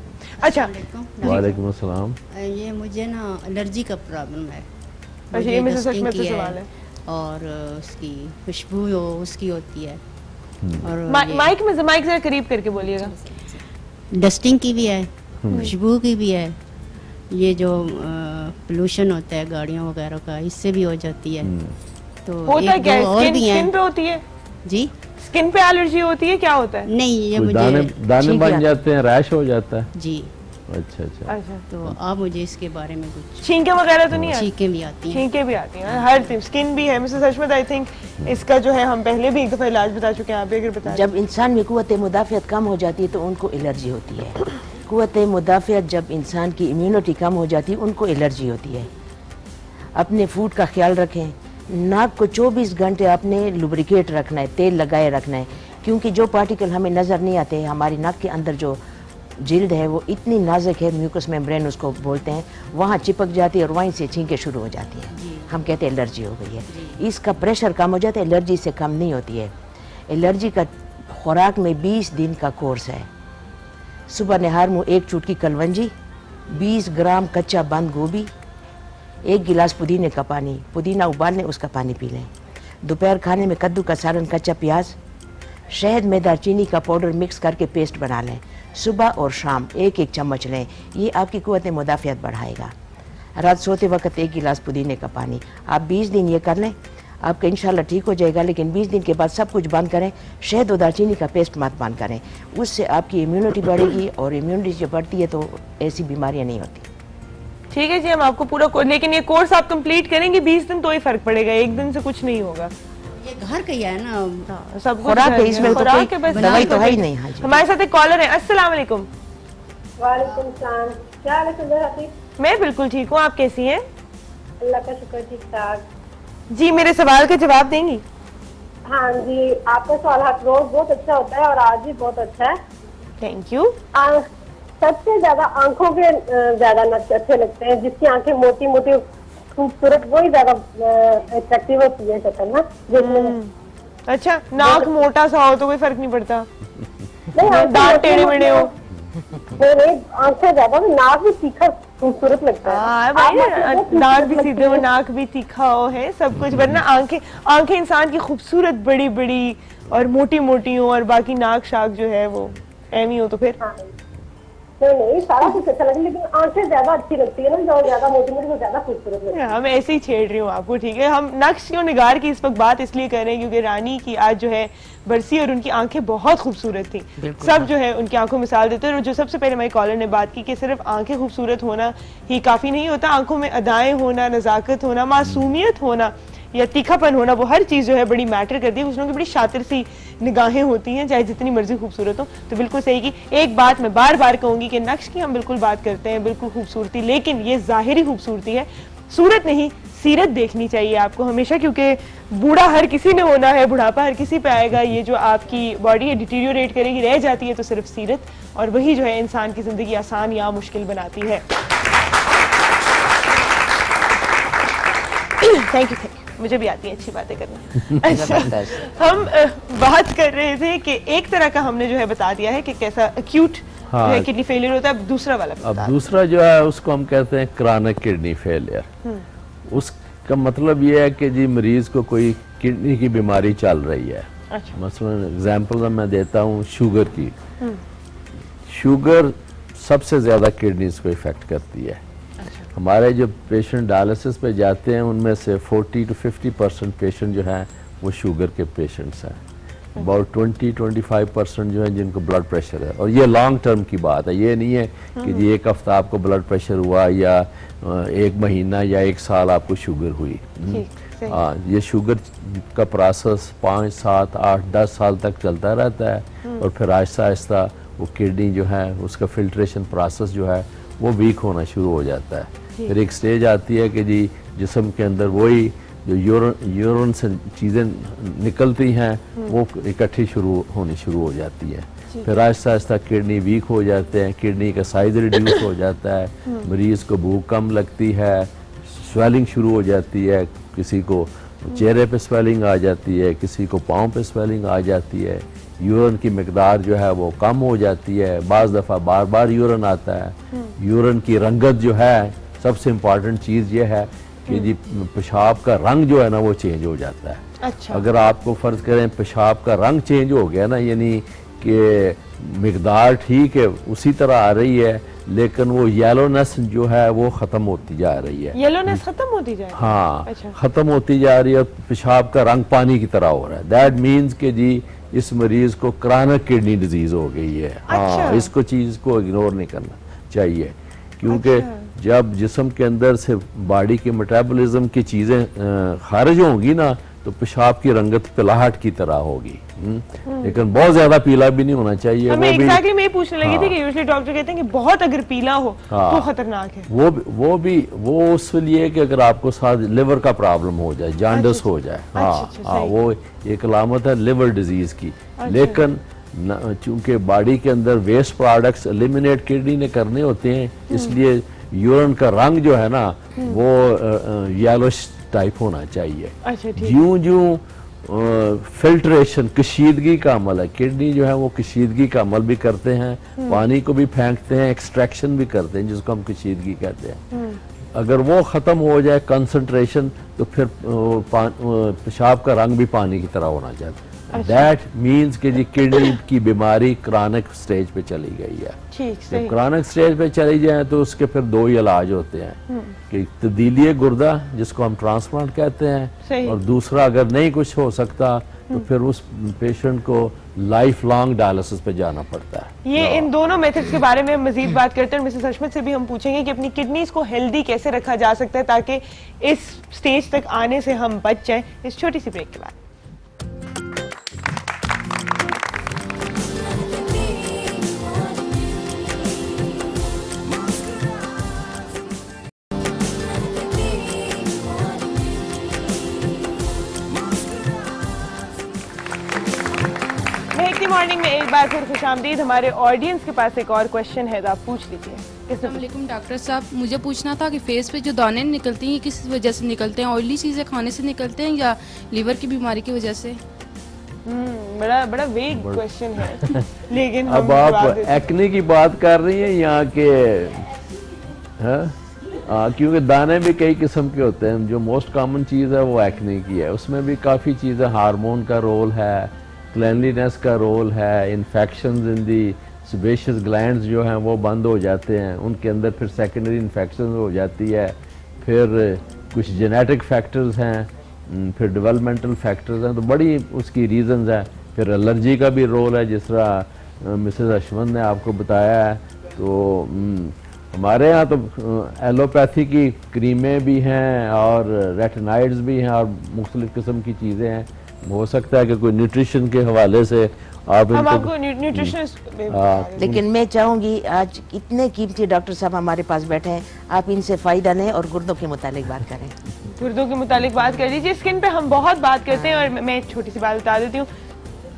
अच्छा वालेकुम अस्सलाम। ये मुझे ना एलर्जी का प्रॉब्लम है। अच्छा, ये मुझे मिसेस डस्टिंग हशमत से की सवाल है। और उसकी खुशबू उसकी होती है। और माइक में माइक जरा करीब करके बोलिएगा। डस्टिंग की भी है, खुशबू की भी है। ये जो पोल्यूशन होता है गाड़ियों वगैरह का, इससे भी हो जाती है। तो होता है एक क्या? दो और भी स्किन हैं पे होती है? जी। स्किन पे एलर्जी होती है, क्या होता है? नहीं, ये कोई दाने मुझे दाने ठीक बन है। जाते हैं, रैश हो जाता है। जी। अच्छा अच्छा। अच्छा, तो आप मुझे इसके बारे में कुछ छींके वगैरह तो नहीं आती? चीखें भी आती हैं। छींके भी आती हैं, हर चीज, स्किन भी है। मिसेस हशमत, आई थिंक इसका जो है हम पहले भी एक दफा इलाज बता चुके हैं, आप भी अगर बता दें। जब इंसान में कुव्वत मुदाफ़ियत कम हो जाती है तो उनको एलर्जी होती है। कुव्वत मुदाफ़ियत जब इंसान की इम्यूनिटी कम हो जाती है उनको एलर्जी होती है। अपने फूड का ख्याल रखें। नाक को 24 घंटे आपने लुब्रिकेट रखना है, तेल लगाए रखना है, क्योंकि जो पार्टिकल हमें नज़र नहीं आते, हमारी नाक के अंदर जो जिल्द है वो इतनी नाजुक है, म्यूकस मेम्ब्रेन उसको बोलते हैं, वहाँ चिपक जाती है और वहीं से छींकें शुरू हो जाती हैं। हम कहते हैं एलर्जी हो गई है। इसका प्रेशर कम हो जाता है, एलर्जी से कम नहीं होती है। एलर्जी का खुराक में 20 दिन का कोर्स है। सुबह नहार मुँह 1 चुटकी कलवंजी, 20 ग्राम कच्चा बंद गोभी, 1 गिलास पुदीने का पानी, पुदीना उबाल लें उसका पानी पी लें। दोपहर खाने में कद्दू का सालन, कच्चा प्याज, शहद में दालचीनी का पाउडर मिक्स करके पेस्ट बना लें। सुबह और शाम 1-1 चम्मच लें। ये आपकी कुव्वत मुदाफ़ियत बढ़ाएगा। रात सोते वक्त 1 गिलास पुदीने का पानी। आप 20 दिन ये कर लें, आपका इंशाल्लाह ठीक हो जाएगा। लेकिन 20 दिन के बाद सब कुछ बंद करें, शहद और दालचीनी का पेस्ट मत बंद करें। उससे आपकी इम्यूनिटी बढ़ेगी और इम्यूनिटी जब बढ़ती है तो ऐसी बीमारियाँ नहीं होती। ठीक है जी, हम आपको पूरा लेकिन ये कोर्स आप कंप्लीट करेंगे 20 दिन तो ही फर्क पड़ेगा, एक दिन से कुछ नहीं होगा। ये घर का ही है ना, सब कुछ खुराक घर है, में। इसमें तो खुराक कोई है, बस दवाई तो है ही बस। नहीं। हाँ जी। हमारे साथ एक कॉलर है। अस्सलाम वालेकुम। वालेकुम सलाम। क्या हाल है सुंदर हफीज? मैं बिल्कुल ठीक हूँ, आप कैसी हैं? अल्लाह का शुक्र, ठीक ठाक। जी, मेरे सवाल का जवाब देंगी? हाँ जी, आपका सवाल रोज बहुत अच्छा होता है और आज भी बहुत अच्छा है। Thank you. सबसे ज्यादा आंखों के ज्यादा अच्छे लगते हैं, जिसकी आंखें मोटी मोटी खूबसूरत, वही ज्यादा अट्रैक्टिव होती है शक्ल ना। जिसमें अच्छा, नाक मोटा सा हो तो कोई फर्क नहीं पड़ता? नहीं, आंखें दांत टेढ़े मेढ़े हो? नहीं, आंखें ज्यादा, नाक भी तीखा खूबसूरत लगता है। हाँ भाई, दांत भी सीधे हो, नाक भी तीखा हो, है सब कुछ। वरना आंखें इंसान की खूबसूरत बड़ी बड़ी और मोटी मोटी हो और बाकी नाक शाक जो है वो एमी हो तो फिर नहीं, सारा कुछ अच्छा लगता है, लेकिन आंखें ज्यादा अच्छी लगती है ना, जो ज्यादा मोटी मोटी वो ज्यादा खूबसूरत लगती है। हाँ, मैं ऐसे ही छेड़ रही हूँ आपको, ठीक है। हम नक्श क्यों निगार की इस वक्त बात इसलिए कर रहे हैं क्योंकि रानी की आज जो है बरसी और उनकी आंखें बहुत खूबसूरत थी। सब जो है उनकी आंखों मिसाल देते हैं। और जो सबसे पहले हमारे कॉलर ने बात की कि सिर्फ आंखें खूबसूरत होना ही काफी नहीं होता, आंखों में अदाएं होना, नजाकत होना, मासूमियत होना या तीखापन होना, वो हर चीज़ जो है बड़ी मैटर करती है। कुछ लोगों की बड़ी शातिर सी निगाहें होती हैं, चाहे जितनी मर्जी खूबसूरत हो। तो बिल्कुल सही की एक बात मैं बार बार कहूँगी कि नक्श की हम बिल्कुल बात करते हैं, बिल्कुल खूबसूरती, लेकिन ये ज़ाहिरी खूबसूरती है, सूरत नहीं सीरत देखनी चाहिए आपको हमेशा, क्योंकि बूढ़ा हर किसी ने होना है, बुढ़ापा हर किसी पे आएगा। ये जो आपकी बॉडी है डिटीरियोरेट करेगी, रह जाती है तो सिर्फ सीरत, और वही जो है इंसान की ज़िंदगी आसान या मुश्किल बनाती है। थैंक यू, मुझे भी आती है अच्छी बातें करना। अच्छा, हम बात कर रहे थे कि एक तरह का हमने जो है बता दिया है कि कैसा एक्यूट हाँ। जो है किडनी फेलियर होता है। अब दूसरा वाला अब दूसरा जो है उसको हम कहते हैं क्रॉनिक किडनी फेलियर। उसका मतलब ये है कि जी मरीज को कोई किडनी की बीमारी चल रही है। अच्छा। मसलन एग्जांपल मैं देता हूँ शुगर की। शुगर सबसे ज़्यादा किडनीज को इफेक्ट करती है। हमारे जो पेशेंट डायलिसिस पे जाते हैं उनमें से 40 to 50% पेशेंट जो हैं वो शुगर के पेशेंट्स हैं। अबाउट 20-25% जो है जिनको ब्लड प्रेशर है, और ये लॉन्ग टर्म की बात है। ये नहीं है कि जी एक हफ्ता आपको ब्लड प्रेशर हुआ या 1 महीना या 1 साल आपको शुगर हुई। हाँ, ये शुगर का प्रोसेस 5, 7, 8, 10 साल तक चलता रहता है और फिर आहिस्ता आहिस्ता वो किडनी जो है उसका फिल्ट्रेशन प्रोसेस जो है वो वीक होना शुरू हो जाता है। फिर एक स्टेज आती है कि जी जिस्म के अंदर वही जो यूरिन से चीज़ें निकलती हैं वो इकट्ठी होनी शुरू हो जाती है। फिर आहिस्ता आहिस्ता किडनी वीक हो जाते हैं, किडनी का साइज रिड्यूस हो जाता है, मरीज़ को भूख कम लगती है, स्वेलिंग शुरू हो जाती है, किसी को चेहरे पे स्वेलिंग आ जाती है, किसी को पाँव पे स्वेलिंग आ जाती है, यूरिन की मिकदार जो है वो कम हो जाती है, बाज़ दफ़ा बार बार यूरिन आता है। यूरिन की रंगत जो है, सबसे इम्पॉर्टेंट चीज़ ये है कि जी पेशाब का रंग जो है ना वो चेंज हो जाता है। अच्छा। अगर आपको फर्ज करें पेशाब का रंग चेंज हो गया ना, यानी कि मिकदार ठीक है उसी तरह आ रही है, लेकिन वो येलोनेस जो है वो खत्म होती जा रही है। येलोनेस खत्म होती जाए? हाँ, अच्छा। खत्म होती जा रही है, पेशाब का रंग पानी की तरह हो रहा है। दैट मीन्स कि जी इस मरीज को क्रॉनिक किडनी डिजीज हो गई है। हाँ, अच्छा। इसको चीज को इग्नोर नहीं करना चाहिए, क्योंकि अच्छा। जब जिस्म के अंदर से बॉडी के मेटाबॉलिज्म की चीजें खारिज होंगी ना, तो पेशाब की रंगत पिलाहट की तरह होगी। लेकिन बहुत ज्यादा पीला भी नहीं होना चाहिए। हमें वो भी एग्जैक्टली मैं ये पूछने लगी हाँ। थी कि यूजुअली डॉक्टर कहते हैं कि बहुत अगर पीला हो हाँ। तो खतरनाक है। वो उस लिए कि अगर आपको साथ लिवर का प्रॉब्लम हो जाए, जांडस हो जाए, हाँ अच्छा, हाँ, सही। वो एक अलामत है लिवर डिजीज की। लेकिन चूंकि बॉडी के अंदर वेस्ट प्रोडक्ट्स एलिमिनेट किडनी ने करने होते हैं, इसलिए यूरिन का रंग जो है ना वो येलोश टाइप होना चाहिए। अच्छा, ठीक। ज्यों फिल्ट्रेशन कशीदगी का अमल है, किडनी जो है वो कशीदगी का अमल भी करते हैं, पानी को भी फेंकते हैं, एक्सट्रैक्शन भी करते हैं, जिसको हम कशीदगी कहते हैं। अगर वो खत्म हो जाए कंसंट्रेशन, तो फिर पेशाब का रंग भी पानी की तरह होना चाहिए। दैट मीन्स कि जी किडनी की बीमारी क्रॉनिक स्टेज पे चली गई है। ठीक, सही। जब क्रॉनिक स्टेज पे चली जाए तो उसके फिर दो ही इलाज होते हैं कि तब्दीली गुर्दा, जिसको हम ट्रांसप्लांट कहते हैं, सही। और दूसरा अगर नहीं कुछ हो सकता तो फिर उस पेशेंट को लाइफ लॉन्ग डायलिसिस पे जाना पड़ता है। ये इन दोनों मेथड्स के बारे में हम मजीद बात करते हैं और मिसेस हशमत से भी हम पूछेंगे कि अपनी किडनीज को हेल्दी कैसे रखा जा सकता है ताकि इस स्टेज तक आने से हम बच जाएं, इस छोटी सी ब्रेक के बाद। मॉर्निंग में एक बार फिर खुशामदीद। हमारे ऑडियंस के पास एक और क्वेश्चन है, तो आप पूछ लीजिए। अस्सलामुअलैकुम डॉक्टर साहब, मुझे पूछना था कि फेस पे जो दाने निकलते हैं ये किस वजह से निकलते हैं? ऑयली चीज़ें खाने से निकलते हैं या लीवर की बीमारी की वजह से? बड़ा वेग क्वेश्चन है लेकिन अब आप एक्ने की बात कर रही हैं यहाँ के, क्योंकि दाने भी कई किस्म के होते हैं। जो मोस्ट कॉमन चीज़ है वो एक्ने की है, उसमें भी काफ़ी चीज़ें, हार्मोन का रोल है, क्लेanलीनेस का रोल है, इन्फेक्शंस इन दी सेबेशियस ग्लैंड्स जो हैं वो बंद हो जाते हैं, उनके अंदर फिर सेकेंडरी इन्फेक्शन हो जाती है, फिर कुछ जेनेटिक फैक्टर्स हैं, फिर डेवलपमेंटल फैक्टर्स हैं, तो बड़ी उसकी रीजंस हैं। फिर एलर्जी का भी रोल है, जिस तरह मिसेस अशमत ने आपको बताया है। तो हमारे यहाँ तो एलोपैथी की क्रीमें भी हैं और रेटिनाइड्स भी हैं और मुख्तलिफ किस्म की चीज़ें हैं। हो सकता है कि कोई न्यूट्रिशन के हवाले से आप हम आपको न्यूट्रिशनिस्ट, लेकिन मैं चाहूंगी आज इतने कीमती डॉक्टर साहब हमारे पास बैठे हैं, आप इनसे फायदा लें और गुर्दों के मुतालिक बात करें। गुर्दों के मुतालिक बात कर लीजिए। स्किन पे हम बहुत बात करते हैं और मैं एक छोटी सी बात बता देती हूँ।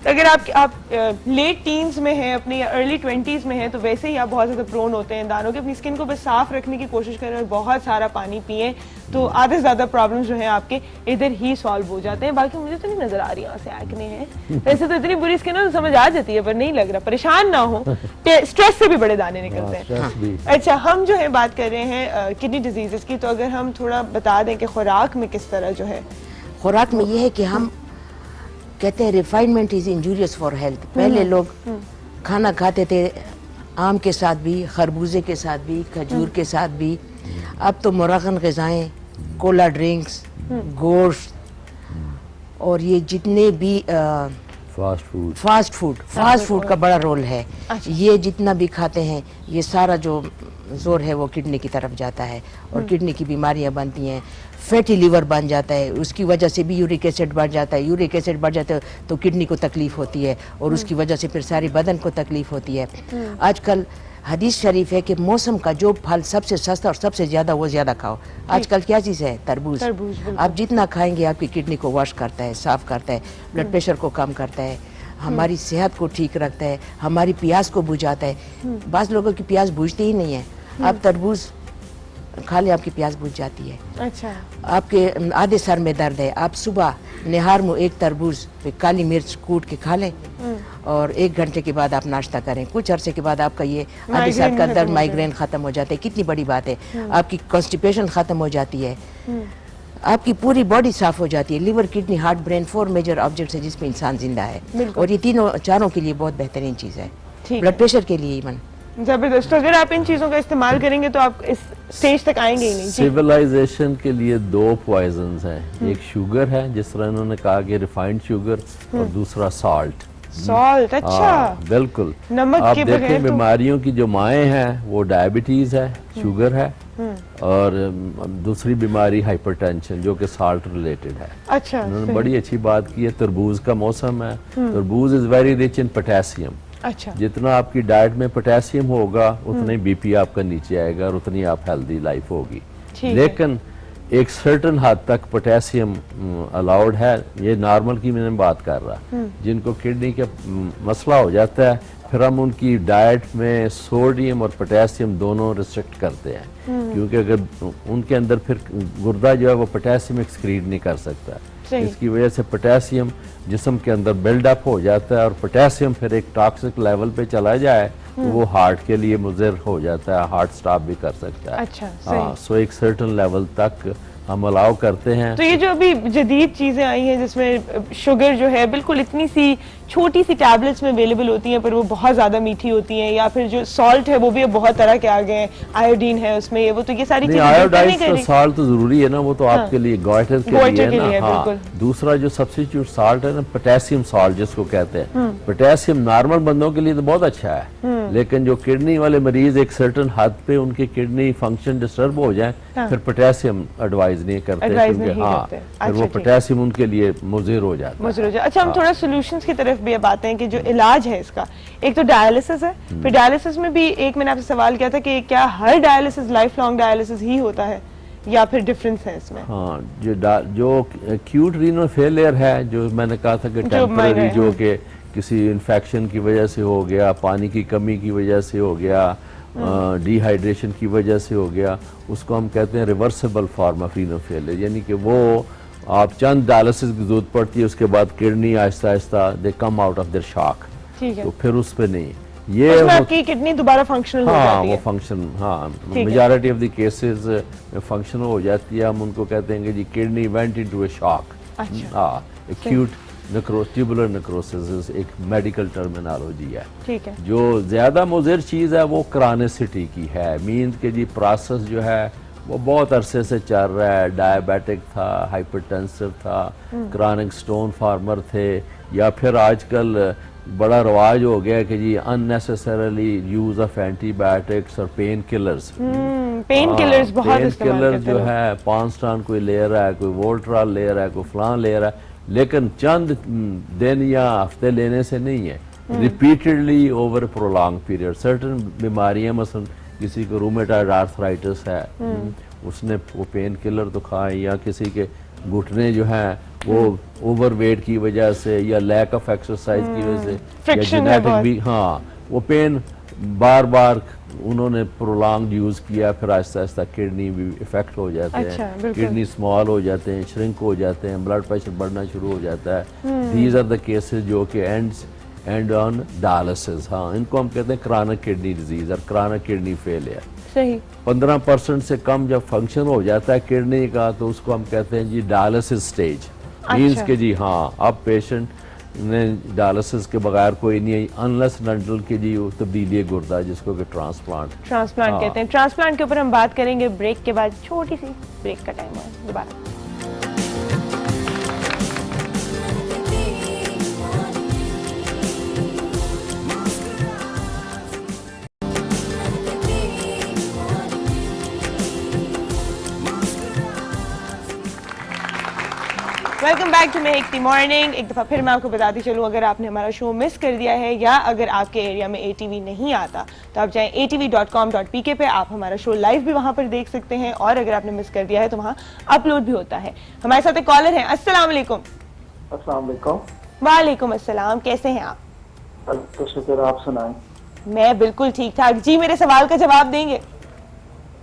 अगर आप लेट टीन्स में हैं, अपनी या अर्ली 20s में हैं, तो वैसे ही आप बहुत ज़्यादा प्रोन होते हैं दानों के। अपनी स्किन को बस साफ रखने की कोशिश करें और बहुत सारा पानी पिएं, तो आधे से ज़्यादा प्रॉब्लम्स जो हैं आपके इधर ही सॉल्व हो जाते हैं। बाकी मुझे तो नहीं नज़र आ रही यहाँ से एक्ने है, वैसे तो इतनी बुरी स्किन है तो समझ आ जाती है, पर नहीं लग रहा। परेशान ना हो, स्ट्रेस से भी बड़े दाने निकलते हैं। अच्छा, हम जो है बात कर रहे हैं किडनी डिजीज़ की, तो अगर हम थोड़ा बता दें कि खुराक में किस तरह जो है। खुराक में ये है कि हम कहते हैं refinement is injurious for health. पहले लोग खाना खाते थे आम के साथ भी, खरबूजे के साथ भी, खजूर के साथ भी। अब तो मुरगन ग़िज़ाएँ, कोला ड्रिंक्स, गोश्त और ये जितने भी फास्ट फूड का बड़ा रोल है। ये जितना भी खाते हैं ये सारा जो जोर है वो किडनी की तरफ जाता है और किडनी की बीमारियां बनती हैं। फैटी लीवर बन जाता है, उसकी वजह से भी यूरिक एसिड बढ़ जाता है। यूरिक एसिड बढ़ जाता है तो किडनी को तकलीफ होती है और उसकी वजह से फिर सारे बदन को तकलीफ होती है। आजकल हदीस शरीफ है कि मौसम का जो फल सबसे सस्ता और सबसे ज़्यादा वो ज़्यादा खाओ। आजकल क्या चीज़ है? तरबूज। आप जितना खाएंगे आपकी किडनी को वॉश करता है, साफ करता है, ब्लड प्रेशर को कम करता है, हमारी सेहत को ठीक रखता है, हमारी प्यास को बुझाता है। बाज़ लोगों की प्यास बुझती ही नहीं है। आप तरबूज खा ले, आपकी प्यास बुझ जाती है। अच्छा, आपके आधे सर में दर्द है, आप सुबह निहार में एक तरबूज पे काली मिर्च कूट के खा लें और 1 घंटे के बाद आप नाश्ता करें। कुछ अरसे के बाद आपका ये आधे सर का दर्द, माइग्रेन खत्म हो जाता है। कितनी बड़ी बात है, आपकी कॉन्स्टिपेशन खत्म हो जाती है। आपकी पूरी बॉडी साफ हो जाती है। Liver, kidney, heart, brain 4 major objects है जिसमें इंसान जिंदा है, और ये तीनों चारों के लिए बहुत बेहतरीन चीज़ है, ब्लड प्रेशर के लिए इवन। जबरदस्त। तो अगर आप इन चीजों का इस्तेमाल करेंगे तो आप इस स्टेज तक आएंगे ही नहीं। सिविलाइजेशन के लिए 2 पॉइजन्स हैं, एक शुगर है जिस तरह इन्होंने कहा कि रिफाइंड शुगर, और दूसरा सॉल्ट। सॉल्ट, अच्छा, बिल्कुल। नमक आप के देखें बगैर तो बीमारियों की जो माएँ हैं वो डायबिटीज है, शुगर है, और दूसरी बीमारी हाइपरटेंशन जो कि साल्ट रिलेटेड है। अच्छा, उन्होंने बड़ी अच्छी बात की है। तरबूज का मौसम है, तरबूज is very rich in potassium. अच्छा, जितना आपकी डाइट में पोटेशियम होगा उतना ही बीपी आपका नीचे आएगा और उतनी आप हेल्दी लाइफ होगी। लेकिन एक सर्टन हद तक पोटेशियम अलाउड है, ये नॉर्मल की मैंने बात कर रहा। जिनको किडनी का मसला हो जाता है फिर हम उनकी डाइट में सोडियम और पोटेशियम दोनों रिस्ट्रिक्ट करते हैं, क्योंकि अगर उनके अंदर फिर गुर्दा जो है वो पोटेशियम एक्सक्रीट नहीं कर सकता। इसकी वजह से पोटेशियम जिस्म के अंदर बिल्डअप हो जाता है, और पोटेशियम फिर एक टॉक्सिक लेवल पे चला जाए तो वो हार्ट के लिए मुज़र हो जाता है, हार्ट स्टॉप भी कर सकता है। अच्छा, हाँ, सो एक सर्टन लेवल तक हम अलाउ करते हैं। तो ये जो अभी जदीद चीजें आई हैं जिसमें शुगर जो है बिल्कुल इतनी सी छोटी सी टैबलेट्स में अवेलेबल होती हैं पर वो बहुत ज्यादा मीठी होती हैं, या फिर जो सॉल्ट है वो भी अब बहुत तरह के आ गए हैं, आयोडीन है उसमें, ये वो, तो ये सारी चीजें आयोडाइज्ड सॉल्ट तो जरूरी है ना, वो तो आपके लिए गॉइटर के लिए है ना। हाँ, दूसरा जो सब्स्टिट्यूट सॉल्ट है ना, पोटेशियम सॉल्ट जिसको कहते हैं, पोटेशियम नॉर्मल बंदों के लिए तो बहुत अच्छा है, लेकिन जो किडनी वाले मरीज एक सर्टन हद पे उनकी किडनी फंक्शन डिस्टर्ब हो जाए फिर पोटेशियम एडवाइज नहीं करते, क्योंकि हाँ फिर वो पोटेशियम उनके लिए मुज़र हो जाता है। अच्छा, हम थोड़ा सॉल्यूशंस की तरफ भी अब आते हैं कि जो इलाज है इसका, एक तो डायलिसिस है, फिर डायलिसिस में भी एक मैंने आपसे सवाल किया था कि क्या हर डायलिसिस लाइफ लॉन्ग डायलिसिस ही होता है या फिर डिफरेंस है इसमें? हाँ, जो एक्यूट रीनल फेलियर है, जो मैंने कहा था कि टेम्पररी, जो कि किसी इन्फेक्शन की वजह से हो गया, पानी की कमी की वजह से हो गया, डिहाइड्रेशन की वजह से हो गया, उसको हम कहते हैं reversible form of renal failure, यानी कि वो आप चंद डायलिसिस की जरूरत पड़ती है, उसके बाद किडनी आहिस्ता आहिस्ता they come out of their shock, तो फिर उस पे नहीं ये आपकी किडनी दोबारा फंक्शनल हो जाती है। वो फंक्शन, हाँ, मेजॉरिटी ऑफ द केसेस में फंक्शनल हो जाती है। हम उनको कहते हैं कि जी kidney went into a shock. हाँ, एक्यूट ट्यूबुलर नेक्रोसिस एक मेडिकल टर्मिनोलॉजी है। ठीक है। जो ज्यादा मुज़र चीज है वो क्रॉनिसिटी की है, मीन के जी प्रोसेस जो है वो बहुत अरसे से चल रहा है, डायबिटिक था, हाइपरटेंसिव था, क्रॉनिक स्टोन फार्मर थे, या फिर आजकल बड़ा रवाज हो गया कि जी अननेसेसरली यूज ऑफ एंटीबायोटिक्स और पेन किलर्स। पेन किलर्स बहुत इस्तेमाल करते हैं। जो है 5 टन कोई ले रहा है, कोई वोल्ट्रॉल ले रहा है, कोई फलां ले रहा है, लेकिन चंद दिन या हफ्ते लेने से नहीं है, repeatedly over prolong period. Certain बीमारियां, मसलन किसी को रूमेटॉइड आर्थराइटिस है, उसने वो पेन किलर तो खाए, या किसी के घुटने जो हैं वो ओवरवेट की वजह से या लैक ऑफ एक्सरसाइज की वजह से या जेनेटिक भी, हाँ, वो पेन बार बार उन्होंने प्रोलॉन्ग यूज किया, फिर आहिस्ता आहिस्ता किडनी भी इफेक्ट हो जाते हैं, किडनी स्मॉल हो जाते हैं, श्रिंक हो जाते हैं, ब्लड प्रेशर बढ़ना शुरू हो जाता है। दीज आर द केसेस जो कि एंड ऑन डायलिसिस। हाँ, इनको हम कहते हैं क्रॉनिक किडनी डिजीज और क्रॉनिक किडनी फेलियर। सही। 15% से कम जब फंक्शन हो जाता है किडनी का तो उसको हम कहते हैं जी डायलिसिस स्टेज। मीन्स के जी हाँ, अब पेशेंट ने डायलिसिस के बगैर कोई नहीं है, अनलेस नंटल के जी तब्दीली गुर्दा, जिसको कि ट्रांसप्लांट कहते हैं। ट्रांसप्लांट के ऊपर हम बात करेंगे ब्रेक के बाद, छोटी सी ब्रेक का टाइम है दोबारा। Welcome back to Mehakti morning. एक दफ़ा फिर मैं आपको बताती चलूँ, अगर आपने हमारा शो मिस कर दिया है या अगर आपके एरिया में ATV नहीं आता तो आप जाएं atv.com.pk पे, आप हमारा शो लाइव भी वहाँ पर देख सकते हैं, और अगर आपने मिस कर दिया है तो वहाँ अपलोड भी होता है। हमारे साथ एक कॉलर हैं। अस्सलाम वालेकुम। अस्सलाम वालेकुम। वालेकुम अस्सलाम, कैसे हैं आप? तो शुक्र, आप सुनाएं। मैं बिल्कुल ठीक ठाक जी। मेरे सवाल का जवाब देंगे?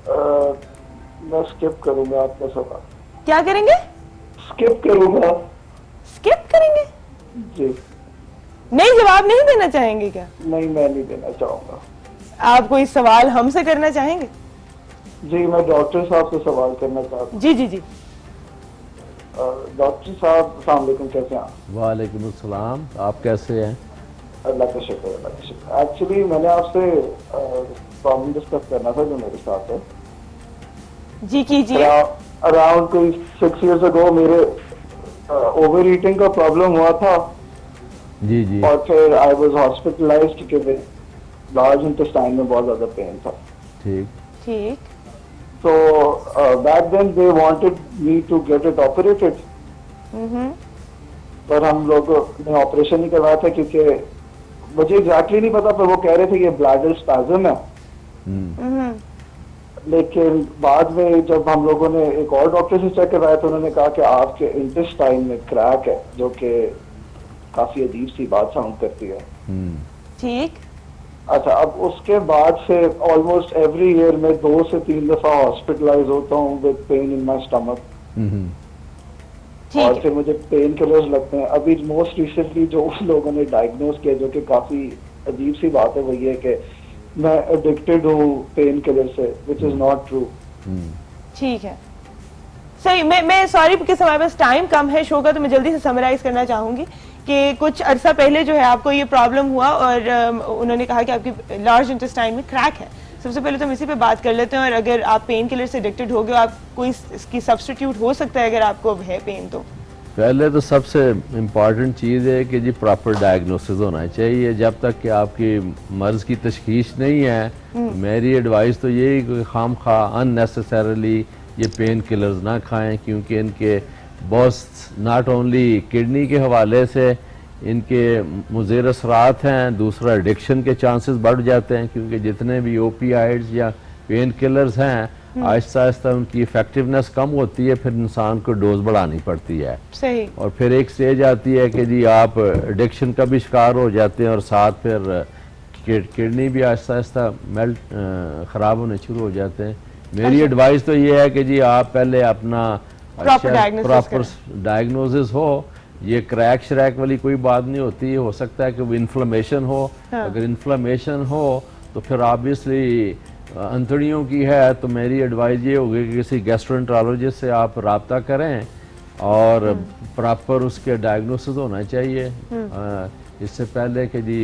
मैं स्किप करूंगा आपका सवाल। क्या करेंगे? स्किप करूंगा। स्किप करेंगे जी। नहीं, जवाब नहीं देना चाहेंगे क्या? नहीं, मैं नहीं देना चाहूंगा। आप कोई सवाल हमसे करना चाहेंगे? जी, मैं डॉक्टर साहब से सवाल करना चाहता हूँ। जी जी जी। डॉक्टर साहब अस्सलाम वालेकुम, कैसे हैं आप? वालेकुम अस्सलाम, आप कैसे हैं? अल्लाह का शुक्र, अल्लाह का शुक्र। एक्चुअली मैंने आपसे प्रॉब्लम डिस्कस करना था जो मेरे साथ है। जी कीजिए। अराउंड कोई 6 years ago मेरे ओवर ईटिंग का प्रॉब्लम हुआ था जी जी। और फिर आई वाज हॉस्पिटलाइज्ड क्योंकि लार्ज इंटेस्टाइन में बहुत ज्यादा पेन था। ठीक ठीक। So back then they wanted me to get it operated. पर हम लोग ने ऑपरेशन नहीं करवाया था क्योंकि मुझे एग्जैक्टली नहीं पता, पर वो कह रहे थे कि ब्लैडर स्पैज़म है। लेकिन बाद में जब हम लोगों ने एक और डॉक्टर से चेक करवाया तो उन्होंने कहा कि आपके इंटेस्टाइन में क्रैक है, जो कि काफी अजीब सी बात साउंड करती है। ठीक। अच्छा, अब उसके बाद से ऑलमोस्ट एवरी ईयर में 2 से 3 दफा हॉस्पिटलाइज होता हूँ with pain in my stomach. और फिर मुझे पेन किलर्स लगते हैं। अभी मोस्ट रिसेंटली जो उन लोगों ने डायग्नोज किया, जो कि काफी अजीब सी बात है, वो ये कि मैं एडिक्टेड हूँ पेन किलर से, विच इज नॉट ट्रू। ठीक है, सही। मैं सॉरी बिकॉज हमारे पास टाइम कम है शो का, तो मैं जल्दी से समराइज करना चाहूंगी कि कुछ अरसा पहले जो है आपको ये प्रॉब्लम हुआ और उन्होंने कहा कि आपकी लार्ज इंटेस्टाइन में क्रैक है। सबसे पहले तो हम इसी पे बात कर लेते हैं, और अगर आप पेन किलर से एडिक्टेड हो गए, आप कोई इसकी सब्स्टिट्यूट हो सकता है अगर आपको है पेन तो? पहले तो सबसे इम्पॉर्टेंट चीज़ है कि जी प्रॉपर डायग्नोसिस होना चाहिए। जब तक कि आपकी मर्ज की तशखीस नहीं है, मेरी एडवाइस तो यही कि खाम खा अननेसेसरली ये पेन किलर्स ना खाएं, क्योंकि इनके बहुत नॉट ओनली किडनी के हवाले से इनके मुज़र असरात हैं, दूसरा एडिक्शन के चांसेस बढ़ जाते हैं, क्योंकि जितने भी ओपीआइड्स या पेन किलर्स हैं आहिस्ता आहिस्ता उनकी इफेक्टिवनेस कम होती है, फिर इंसान को डोज बढ़ानी पड़ती है। सही। और फिर एक स्टेज आती है कि जी आप एडिक्शन का भी शिकार हो जाते हैं, और साथ फिर किडनी भी आहिस्ता आहिस्ता मेल्ट ख़राब होने शुरू हो जाते हैं। मेरी एडवाइस तो ये है कि जी आप पहले अपना प्रॉपर डायग्नोसिस हो। ये क्रैक श्रैक वाली कोई बात नहीं होती, हो सकता है कि वो इन्फ्लेमेशन हो। अगर इन्फ्लेमेशन हो तो फिर ऑब्वियसली अंतड़ियों की है, तो मेरी एडवाइस ये होगी कि किसी गैस्ट्रोएंटरोलॉजिस्ट से आप रब्ता करें और प्रॉपर उसके डायग्नोसिस होना चाहिए इससे पहले कि जी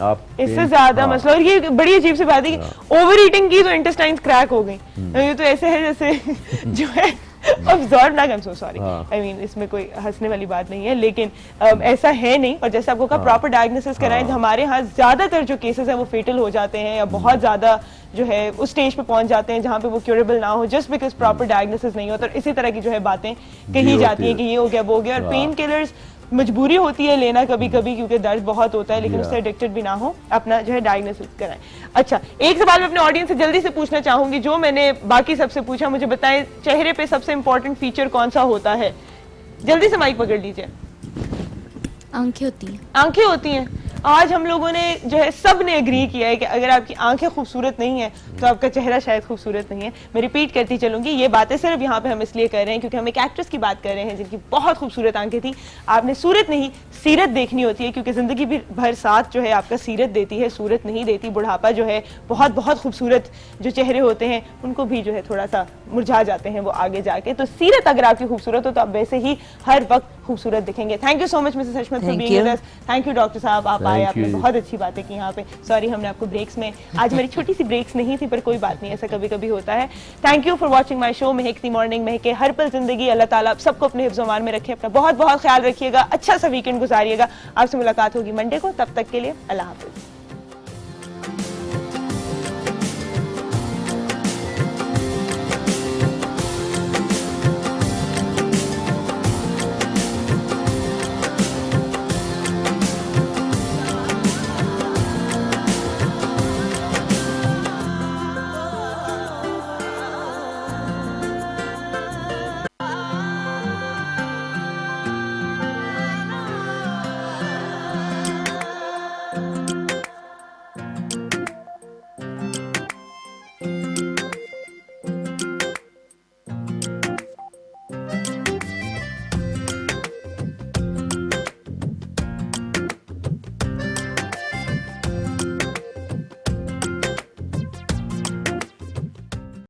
आप इससे ज्यादा मसला। और ये बड़ी अजीब सी बात है कि ओवर ईटिंग की तो इंटेस्टाइन्स क्रैक हो गई। ये तो ऐसे है जैसे जो है अब्सॉर्ब ना, I am so sorry, I mean इसमें कोई हंसने वाली बात नहीं है, लेकिन ऐसा है नहीं। और जैसे आपको कहा प्रॉपर डायग्नोसिस कराएं। हमारे यहाँ ज्यादातर जो केसेस हैं वो फेटल हो जाते हैं या बहुत ज्यादा जो है उस स्टेज पे पहुंच जाते हैं जहाँ पे वो क्यूरेबल ना हो, जस्ट बिकॉज प्रॉपर डायग्नोसिस नहीं होता। और इसी तरह की जो है बातें कही जाती है कि ये हो गया वो हो गया। और पेन किलर्स मजबूरी होती है लेना कभी कभी, क्योंकि दर्द बहुत होता है, लेकिन उससे एडिक्टेड भी ना हो, अपना जो है डायग्नोसिस कराएं। अच्छा, एक सवाल मैं अपने ऑडियंस से जल्दी से पूछना चाहूंगी, जो मैंने बाकी सबसे पूछा। मुझे बताएं चेहरे पे सबसे इंपॉर्टेंट फीचर कौन सा होता है? जल्दी से माइक पकड़ लीजिए। आंखें होती हैं। आंखें होती हैं। आज हम लोगों ने जो है सब ने एग्री किया है कि अगर आपकी आंखें खूबसूरत नहीं है तो आपका चेहरा शायद खूबसूरत नहीं है। मैं रिपीट करती चलूंगी, ये बातें सिर्फ यहाँ पे हम इसलिए कर रहे हैं क्योंकि हम एक एक्ट्रेस की बात कर रहे हैं जिनकी बहुत खूबसूरत आंखें थी। आपने सूरत नहीं सीरत देखनी होती है, क्योंकि जिंदगी भर साथ जो है आपका सीरत देती है, सूरत नहीं देती। बुढ़ापा जो है बहुत बहुत खूबसूरत जो चेहरे होते हैं उनको भी जो है थोड़ा सा मुरझा जाते हैं वो आगे जाके। तो सीरत अगर आपकी खूबसूरत हो तो आप वैसे ही हर वक्त खूबसूरत दिखेंगे। Thank you so much Mrs Hashmat for being with us. Thank you doctor साहब, आप आए, आपने बहुत अच्छी बातें की यहाँ पे। सॉरी हमने आपको ब्रेक्स में, आज मेरी छोटी सी ब्रेक्स नहीं थी, पर कोई बात नहीं, ऐसा कभी कभी होता है। Thank you for watching my show Mehakti morning. महके हर पल जिंदगी। अल्लाह ताला आप सबको अपने हिफ्ज़-ओ-मान में रखे। अपना बहुत बहुत ख्याल रखिएगा, अच्छा सा वीकेंड गुजारिएगा। आपसे मुलाकात होगी मंडे को, तब तक के लिए अल्लाह हाफिज।